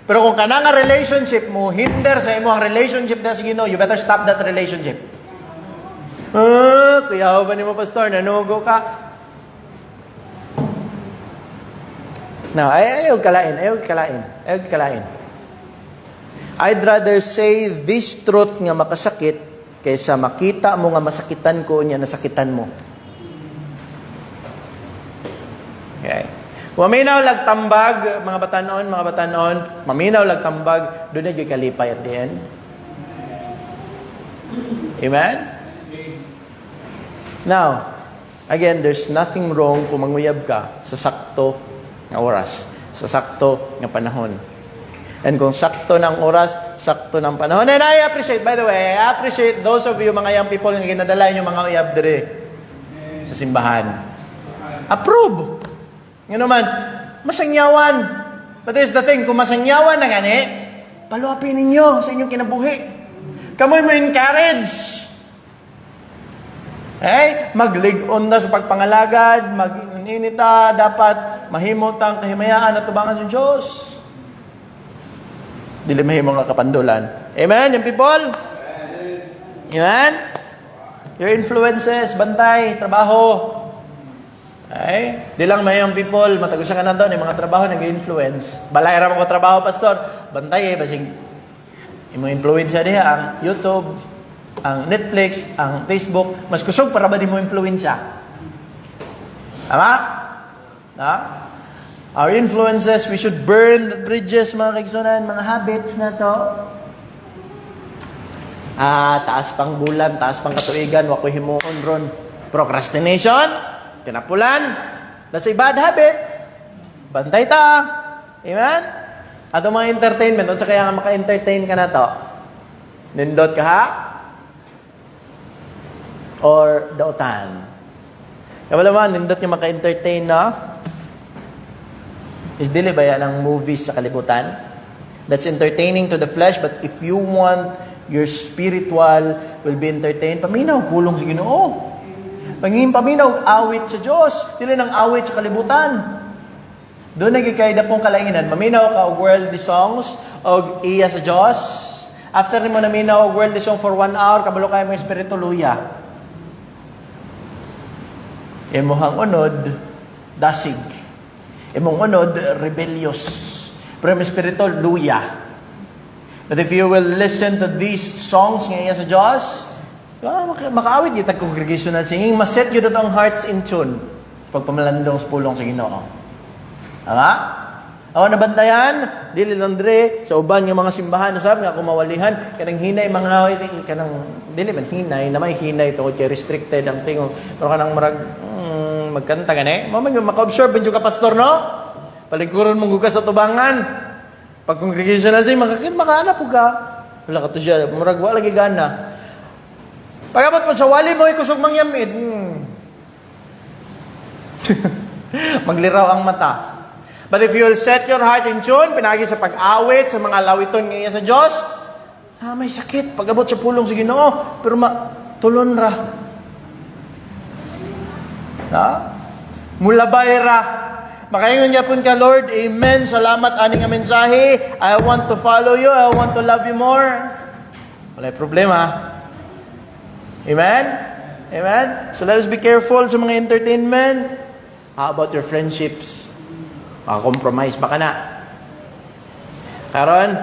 Pero kung ka na nga relationship mo, hinder sa imo ang relationship na sige no, you better stop that relationship. Kuya ba ni mo, pastor, nanugo ka? Now, ayaw kalain. I'd rather say this truth nga makasakit kaysa makita mo nga masakitan ko niya nasakitan mo. Okay. Maminaw lagtambag, mga batanon, maminaw lagtambag, doon na yung kalipay at the end. Amen? Now, again, there's nothing wrong kung manguyab ka sa sakto nga oras, sa sakto nga panahon. And kung sakto ng oras, sakto ng panahon. And I appreciate, by the way, I appreciate those of you, mga young people, nga ginadala yung mga uyab dire sa simbahan. Approve! Nga naman, masangyawan. But here's the thing, kung masangyawan na gani, paluapin ninyo sa inyong kinabuhi. Kamoy mo encourage. Maglig-on na sa pagpangalagad, mag-inita, dapat mahimot ang kahimayaan at tubangan sa Diyos. Dili mahimo nga kapandulan. Amen, yung people? Amen? Your influences, bantay, trabaho. Di lang mayong people, matagusan ka na doon, yung mga trabaho nag-influence. Balay ra mo ko trabaho, pastor. Bantay basing imong influensya diha ang YouTube, ang Netflix, ang Facebook, mas kusog para ba di mo influensya? Tama? Our influences, we should burn the bridges, mga kaigsunan, mga habits na to. Taas pang bulan, taas pang katuigan, wakoy himuon ron. Procrastination, tinapulan, that's a bad habit. Bantay ta. Amen? Ato mga entertainment, unsa kaya nga maka-entertain ka na to? Nindot ka ha? Or dautan? Kaya man, nindot nga maka-entertain na? Is dili ba yan ang movies sa kalibutan? That's entertaining to the flesh, but if you want your spiritual will be entertained, paminaw, pulong sa Ginoo. Pangingin paminaw, awit sa Diyos. Dili nang awit sa kalibutan. Doon nagikay pong kalainan. Maminaw ka og worldly songs, og iya sa Diyos. After mo naminaw og worldly song for 1 hour, kabalo kayo mo espiritu luya. Imuhang unod, dasig. Imong unod, rebellious. Pero espiritu luya. But if you will listen to these songs nga iya sa Diyos, makaawit yung tag-congregational singing, maset yun ang hearts in tune pag pamalandong sa pulong sa Ginoo. Tama? Ako nabantayan, dili lang dire sa uban nga mga simbahan usab nga kumawalihan kanang hinay mga kanang dili man hinay na may hinay tungod kay restricted ang tingog pero kanang marag magkanta gani mo man maka-observe binyo ka pastor no paliguron mong gugas sa tubangan pag congregational say makahanap po ka wala ka to siya murag wala lagi gana pagabot mo sa wali mo ikusog mangyamid magliraw ang mata. But if you will set your heart in tune, pinagi sa pag-awit, sa mga lawiton ngayon sa Diyos, may sakit. Pag-abot sa pulong sa Ginoo, pero tulon ra. Mulabay ra. Makaingon niya po ka, Lord, Amen, salamat aning nga mensahe. I want to follow you, I want to love you more. Wala problema. Amen? Amen? So let us be careful sa mga entertainment. How about your friendships? Maka-compromise pa ka na. Karon,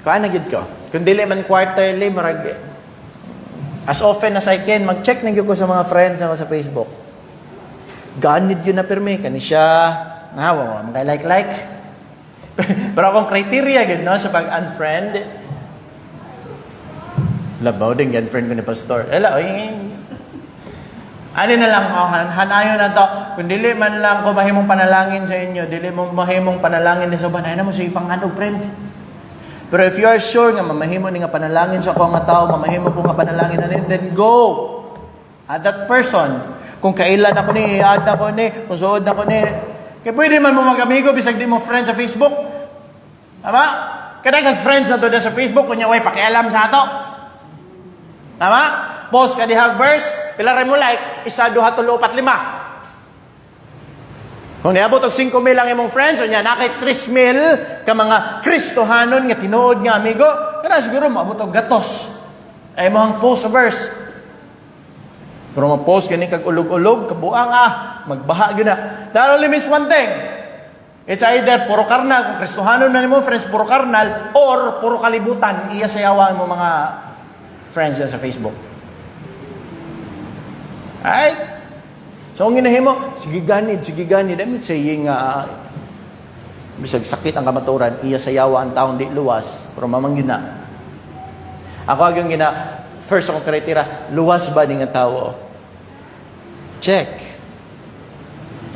kaan na gid ko. Kung dili man quarterly, marag as often as I can, mag-check na gyud ko sa mga friends ako sa Facebook. Ganid yun na permi. Kani siya, mga like. Pero akong criteria gid no, sa pag-unfriend. Labaw din yan, friend ko ni Pastor. Ano na lang, hanayon na to. Kung dili man lang ko mahimong panalangin sa inyo, dili mo mahimong panalangin ni sa banay na mo sa ipanganog, friend. Pero if you are sure nga mamahimo ni nga panalangin sa ako nga tao, mamahimo po nga panalangin na then go at that person. Kung kailan ako ni, i-add ako ni, kung suod ako ni. Kaya pwede man mo mag-amigo, bisag di mo friend sa Facebook. Tama? Kada kag-friends na to sa Facebook, kunya way pakialam sa ato. Tama? Post ka dihag verse, pila rin mo like, 1, 2, 3, 4, 5. Kung niabot og 5,000 lang imong friends, o niya, nakay 3,000 ka mga Kristohanon nga tinuod nga amigo, kana siguro maabot og gatos. Ay mo ang post verse. Pero ma-post gani kag ulog-ulog, kabuang magbaha gyud na. That only means one thing. It's either puro karnal, kung Kristohanon na nimo friends, puro karnal, or puro kalibutan, iya sayawan mo mga friends sa Facebook. Right? So, ang ginahimo, sige ganid. Damit saying, bisag sakit ang kamaturan, iya sayawa ang taong di luwas, pero mamang na. Ako agong first akong kriteria, luwas ba ng tao? Check.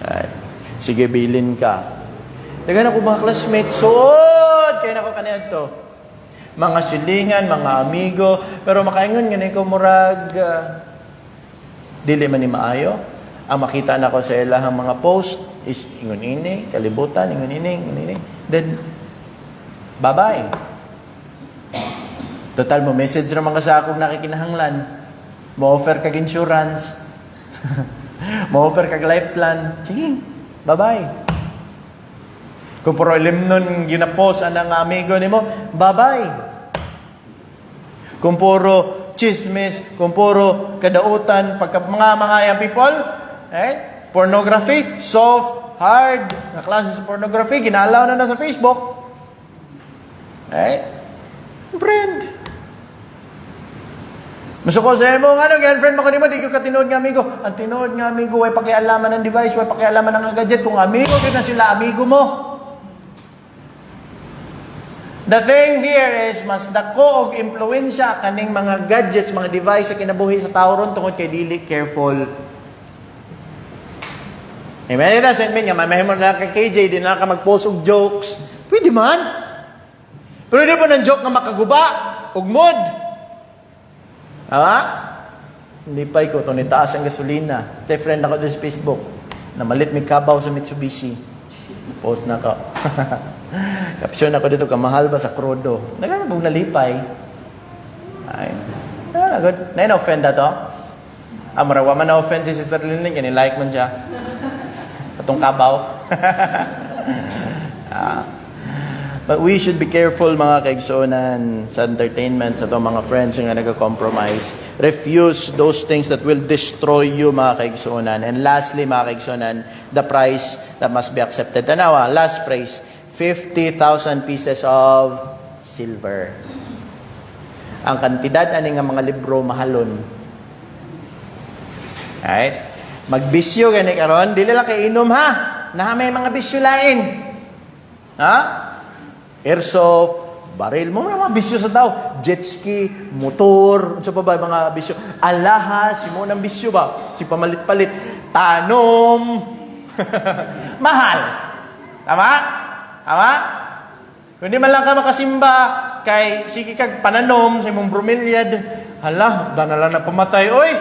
Right. Sige, bilin ka. Dagan ako mga classmates, suod! Kaya na ko kaniyag to. Mga silingan, mga amigo, pero makaingon ganun ko murag, dili man ni maayo. Ang makita na ko sa ilahang mga post is ingon ini, kalibutan, ingon ini. Then, bye-bye. Total mo, message naman ka sa akong nakikinahanglan. Mo-offer kag insurance. Mo-offer kag life plan. Sige, bye-bye. Kung puro limnon ginapost ang amigo ni mo, bye-bye. Kung puro chismis, kung puro kadautan, pagka mga young people, pornography, soft, hard, na klase sa pornography, ginalaw na sa Facebook. Friend. Masuko sa mo, girlfriend mo kanimo, di ko katinood nga amigo. Ang tinood nga amigo, way pakialaman ng device, way pakialaman ng gadget. Kung amigo, din na sila, amigo mo. The thing here is, mas dako og impluwensya kaning mga gadgets, mga device sa kinabuhi sa tao ron tungod kay dili careful. Amen? Ito, send me nga, mamahimo na kay KJ, di na ka mag-post og jokes. Pwede man. Pero di po ng joke nga makaguba, og mood. Hindi pa ko, ito nitaas ang gasolina. Say friend ako sa Facebook, na malit may kabaw sa Mitsubishi. Post na ko. Caption ako dito, kamahal ba sa krudo? Nagkakabog nalipay. Ay, good. Na-offend na to? Marawa man na-offend si Sister Lynn, like man siya. Patong kabaw. But we should be careful mga kaigsunan sa entertainment, sa itong mga friends nga nag-compromise. Refuse those things that will destroy you mga kaigsunan. And lastly mga kaigsunan, the price that must be accepted. Tanawa, last phrase, 50,000 pieces of silver. Ang kantidad ani nga mga libro mahalon. Right? Magbisyo gani karon, dili lang kay inom ha. Na may mga bisyo lain. Ha? Airsoft, baril mo mga bisyo sa tao. Jet ski, motor, sa pa ba mga bisyo? Alahas, mo ng bisyo ba? Si pamalit-palit. Tanom. Mahal. Tama? Tama? Kung di man lang ka makasimba, kay sige kag pananom sa imong bromilyad, hala, na lang na pamatay, oy.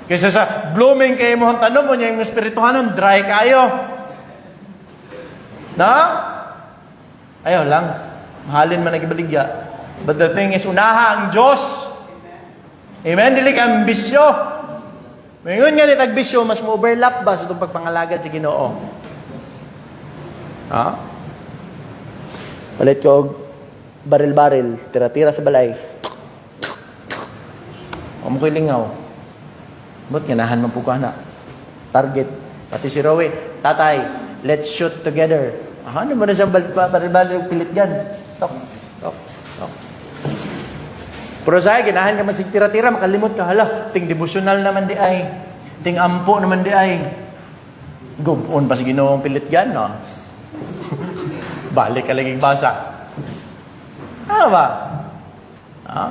Kaysa sa blooming kay imong tanom mo niya imong espirituhanon, dry kayo. Na? Ayaw lang. Mahalin man nagibaligya. But the thing is, unaha ang Diyos. Amen? Dili ka ambisyo. Ngayon nga ni tagbisyo, mas mo-overlap ba sa itong pagpangalagad sa Ginoo? Ha? Palit ko, baril-baril, tira-tira sa balay. O mo ko'y lingaw. Ba't ganahan man po ka na? Target. Pati si Rowie, tatay, let's shoot together. Ano mo na siyang baril-baril pilit yan? Tok, tok, tok. Pero sa'yo, ganahan ka man sig tira-tira, makalimot ka, hala, ting devotional naman di ay, ting ampo naman di ay. Gumpoon pa si Ginoong pilit yan, no? Balik ka laging basa. Ano ba? Ha?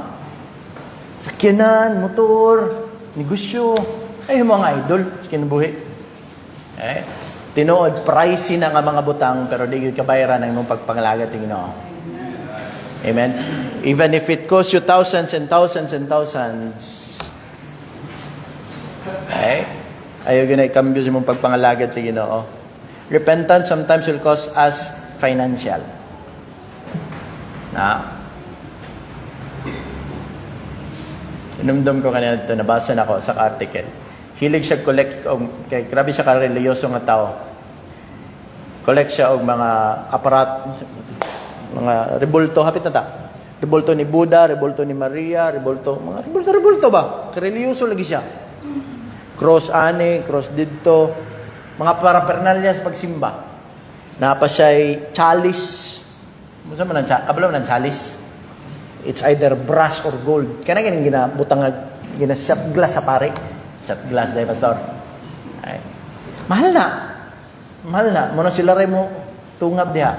Sakyanan, motor, negosyo. Ay, mga idol, sa kinabuhi. Tinuod, pricey na nga mga butang, pero di yun kabayaran ng mong pagpangalagad sa Ginoo. Amen? Even if it costs you thousands and thousands and thousands. Okay? Ayaw yun ay kambyo sa mong pagpangalagad sa Ginoo. Repentance sometimes will cost us financial. Na? Inumdum ko kanina ito, nabasa na ako sa article. Hilig siya collect, kay grabe siya ka-religyoso nga tao. Collect siya og mga aparat, mga rebulto, hapit na ta. Rebulto ni Buddha, rebulto ni Maria, mga rebulto ba? Ka-religyoso lagi siya. Cross ani, cross dito, mga paraphernalia sa pagsimba. Napa siya'y chalice. Ano man ang kabalo ng chalice? It's either brass or gold. Kaya na ginabutang shot glass sa pare. Shot glass dahil, pastor. Ay. Mahal na. Mahal na. Muna sila rin mo tungab diha.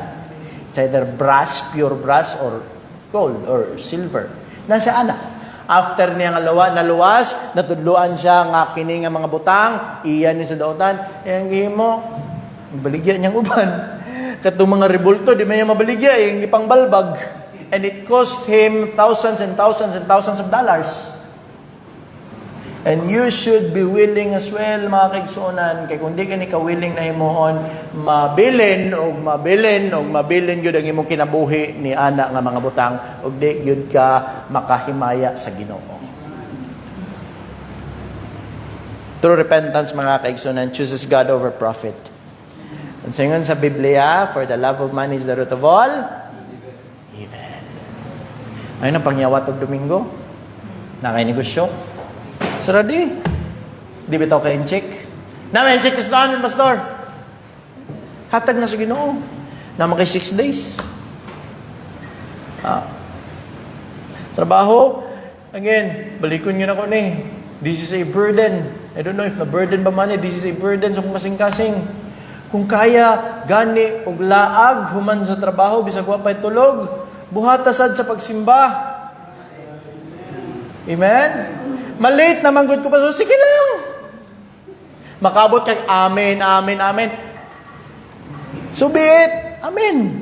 It's either brass, pure brass, or gold, or silver. Nasa ana. After niya naluwas, natudluan siya nga kini nga mga butang, iyan ni sa daotan, ang gihimo, baligya niyang uban. Katong mga rebulto, di may mabaligya, yung ipang balbag. And it cost him thousands and thousands and thousands of dollars. And you should be willing as well, mga kaigsuonan, kay kung di ka ni ka-willing na himuon, mabilin yun ang imong kinabuhi ni ana nga mga butang, o di yun ka makahimaya sa Ginoo. True repentance, mga kaigsuonan, chooses God over profit. Ang singon sa Biblia, for the love of money is the root of all evil. Ayun ang pangyawat og Domingo. Nakainegosyo. Saradi. Di bitaw ka in-check. Naman in-check is done, pastor. Hatag na sa Ginoo. Naman kay 6 days. Trabaho. Again, balikon nyo na ko ni. This is a burden. I don't know if na burden ba man. This is a burden sa kung kasing-kasing. Kung kaya, gani, og laag, human sa trabaho, bisag wa pa'y tulog, buhatasad sa pagsimba. Amen? Malate naman good ko pa. So, sige lang. Makabot kay amen, amen, amen. So be it. Amen.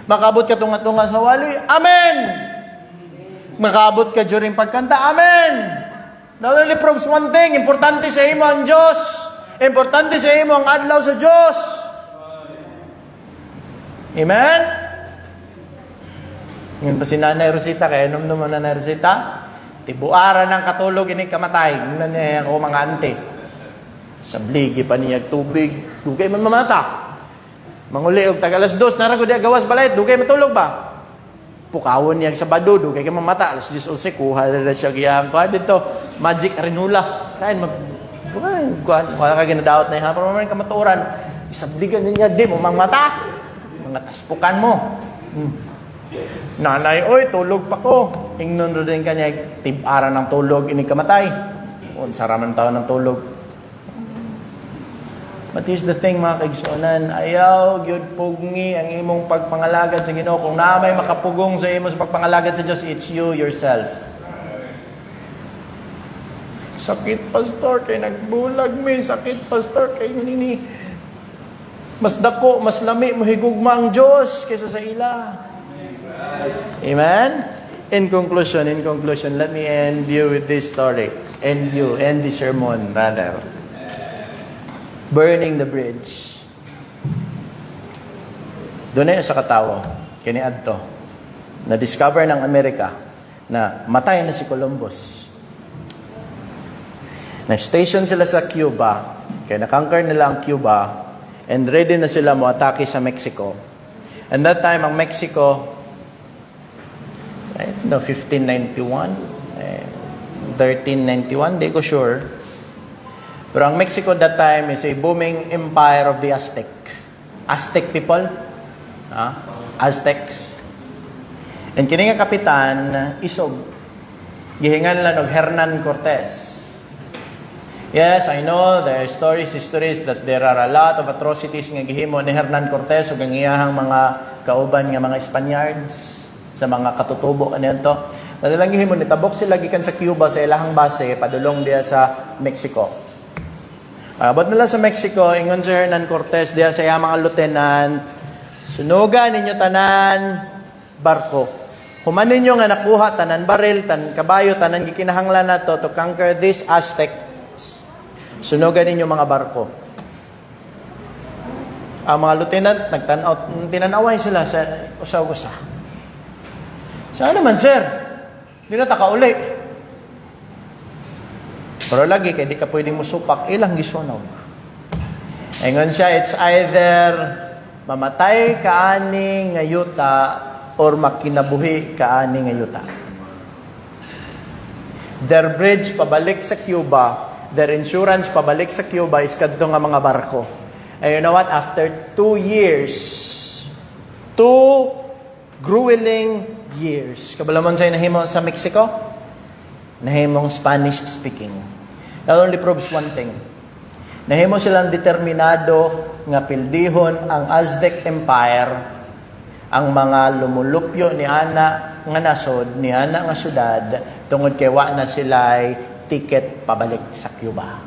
Makabot ka tunga-tunga sa waloy. Amen. Makabot ka during pagkanta. Amen. That only proves one thing. Importante sa imo ang Diyos. Importante sa imo ang adlaw sa Diyos. Amen? Ngayon pa si Nanay Rosita, kaya num na Nanay Rosita, tibuara ng katulog, ini kamatay. Ngayon niya ako mga ante. Sabligi pa niya tubig. Dugay man mamata. Manguli og tagalas 2, narago di gawas balay, dugay matulog ba? Pukawon niya sa Sabado, dugay ka mamata. Alas 10:11, kuha na siya giyang. Kuha dito, magic arinula. Kain kuha ka ginadaot na yan. Pero maraming kamaturan. Isabligan niya, di mo mang mata. Mga taspukan mo. Nanay, oy, tulog pa ko. Ingnon rin ka niya, tibara ng tulog, ini kamatay. Saraman tao ng tulog. But here's the thing, mga kaigsuonan, ayaw gyud pugni ang imong pagpangalagad sa Ginoo. Kung na may makapugong sa imo sa pagpangalagad sa Dios, it's you yourself. Sakit, pastor, kay nagbulag mi. Sakit, pastor, kay nini. Mas dako, mas lami, mahigugma ang Diyos kaysa sa ila. Amen? In conclusion, let me end you with this story. End the sermon, rather. Burning the bridge. Doon na sa katawo, kiniadto, na-discover ng Amerika na matay na si Columbus. Na-station sila sa Cuba, kaya na-conquer nila ang Cuba, and ready na sila mo atake sa Mexico. And that time, ang Mexico, 1591, 1391, di ko sure. Pero ang Mexico that time is a booming empire of the Aztec. Aztec people. Aztecs. And kini nga kapitan, isog. Gihingan lang og Hernan Cortez. Yes, I know there are histories that there are a lot of atrocities nga gihimo ni Hernan Cortez ug ang iyahang mga kauban nga mga Spaniards sa mga katutubo kaniadto. Nadalang gihimo ni tabok sila gikan sa Cuba sa ilahang base padulong diya sa Mexico. Abot nila sa Mexico, ingon si Hernan Cortez diya sa iyang mga lieutenant, sunugan ninyo tanan barko. Human ninyo nga nakuha tanan baril, tanan kabayo, tanan gikinahanglan nato to conquer this Aztec. Sunugan ninyo mga barko. Ang mga lieutenant tinanaway sila sa usa-usa. Saan naman, sir? Di na takauli. Pero lagi, kaya di ka pwedeng musupak, ilang gisunog. Ingon siya, it's either mamatay ka ani nga yuta or makinabuhi ka ani nga yuta. Their bridge pabalik sa Cuba, their insurance pabalik sa Cuba is kadto nga mga barko. And you know what? After 2 years, 2 grueling years, kabalamon sa'yo nahimo sa Mexico, nahimong Spanish speaking. That only proves one thing. Nahimo silang determinado nga pildihon ang Aztec Empire, ang mga lumulupyo ni ana nga nasod, ni ana nga syudad, tungod kay wa na sila'y ticket pabalik sa Cuba.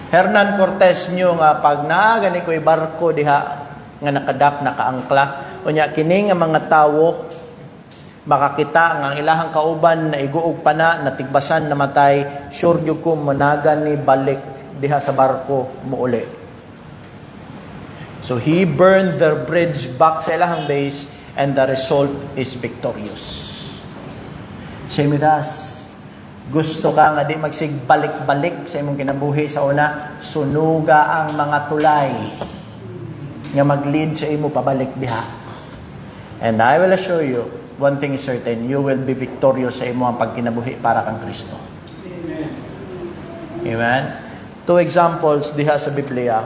Hernan Cortez nyo nga pag naagani ko'y barko diha nga nakadak, nakaangkla, unya kini nga mga tawo makakita nga ang ilahang kauban na iguog pa na, natigbasan, namatay, sure gyud ko managan ni balik diha sa barko muuli. So he burned their bridge back sa ilahang base and the result is victorious. Same with us. Gusto ka nga di magsigbalik-balik sa imong kinabuhi sa una, sunuga ang mga tulay nga mag-lead sa imo pabalik diha. And I will assure you, one thing is certain, you will be victorious sa imo ang pagkinabuhi para kang Kristo. Amen? 2 examples diha sa Biblia.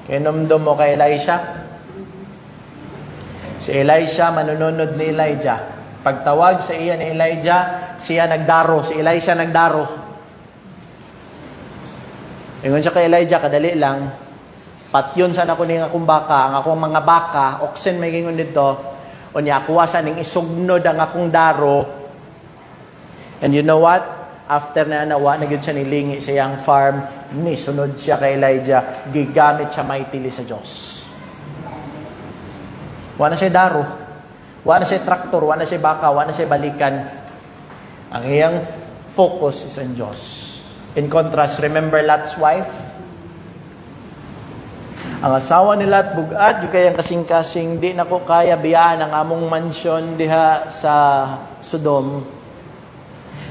Kinumdum mo kay Elisha. Si Elisha, manununod ni Elijah. Pagtawag sa iya ni Elijah, siya nagdaro. Si Elisha nagdaro. Ingon siya kay Elijah, kadali lang. Patyon sana ko ning akong baka, ang akong mga baka, oxen may gingon dito. O niya, kuwasa ning isugnod ang akong daro. And you know what? After na nawa, nagyod siya nilingi sa iyang farm, nisunod siya kay Elijah, gigamit siya mightily sa Diyos. Wala siya daro, wala siya traktor, wala siya baka, wala siya balikan. Ang iyang focus is on Diyos. In contrast, remember Lot's wife? Ang asawa ni Lot bugat, yung kayang kasing-kasing, di na ko kaya biyaan ang among mansyon diha sa Sodom.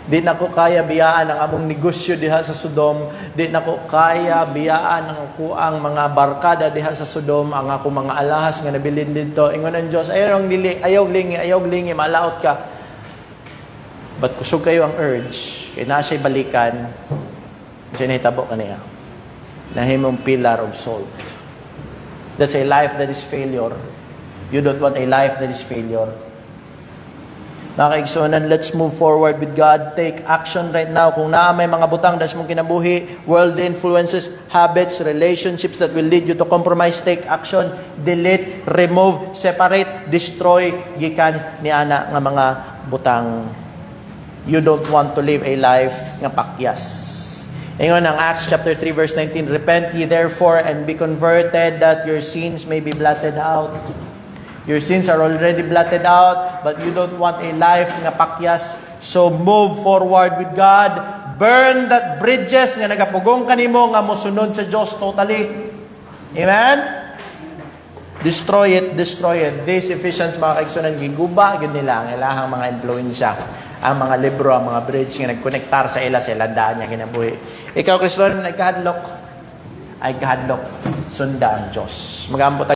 Di na ko kaya biyaan ang among negosyo diha sa Sodom. Di na ko kaya biyaan ang kuang mga barkada diha sa Sodom, ang ako mga alahas nga nabilin dito. Ingon ang Diyos, ayaw lingi, malaot ka. But kusog kayo ang urge, kaya na siya'y balikan, siya nahitabo ka niya. Nahimong pillar of salt. That's a life that is failure. You don't want a life that is failure. Mga kaigsunan, let's move forward with God. Take action right now. Kung naa may mga butang das mong kinabuhi, worldly influences, habits, relationships that will lead you to compromise, take action. Delete, remove, separate, destroy, gikan ni ana nga mga butang. You don't want to live a life nga pakyas. Ingon ang Acts chapter 3 verse 19, repent ye therefore and be converted that your sins may be blotted out. Your sins are already blotted out, but you don't want a life nga pakyas. So move forward with God. Burn that bridges nga nagapugong kanimo nga mosunod sa Dios totally. Amen? Destroy it, destroy it. These Ephesians, mga kaigsunan, giguba, gud nila ang ilahang mga influensya. Ang mga libro, ang mga bridge nga nagkonektar sa ila, sa ilandaan niya kinabuhi. Ikaw, Kristoon, nagkahadlok, ay kahadlok, sunda ang Diyos. Mag-ambot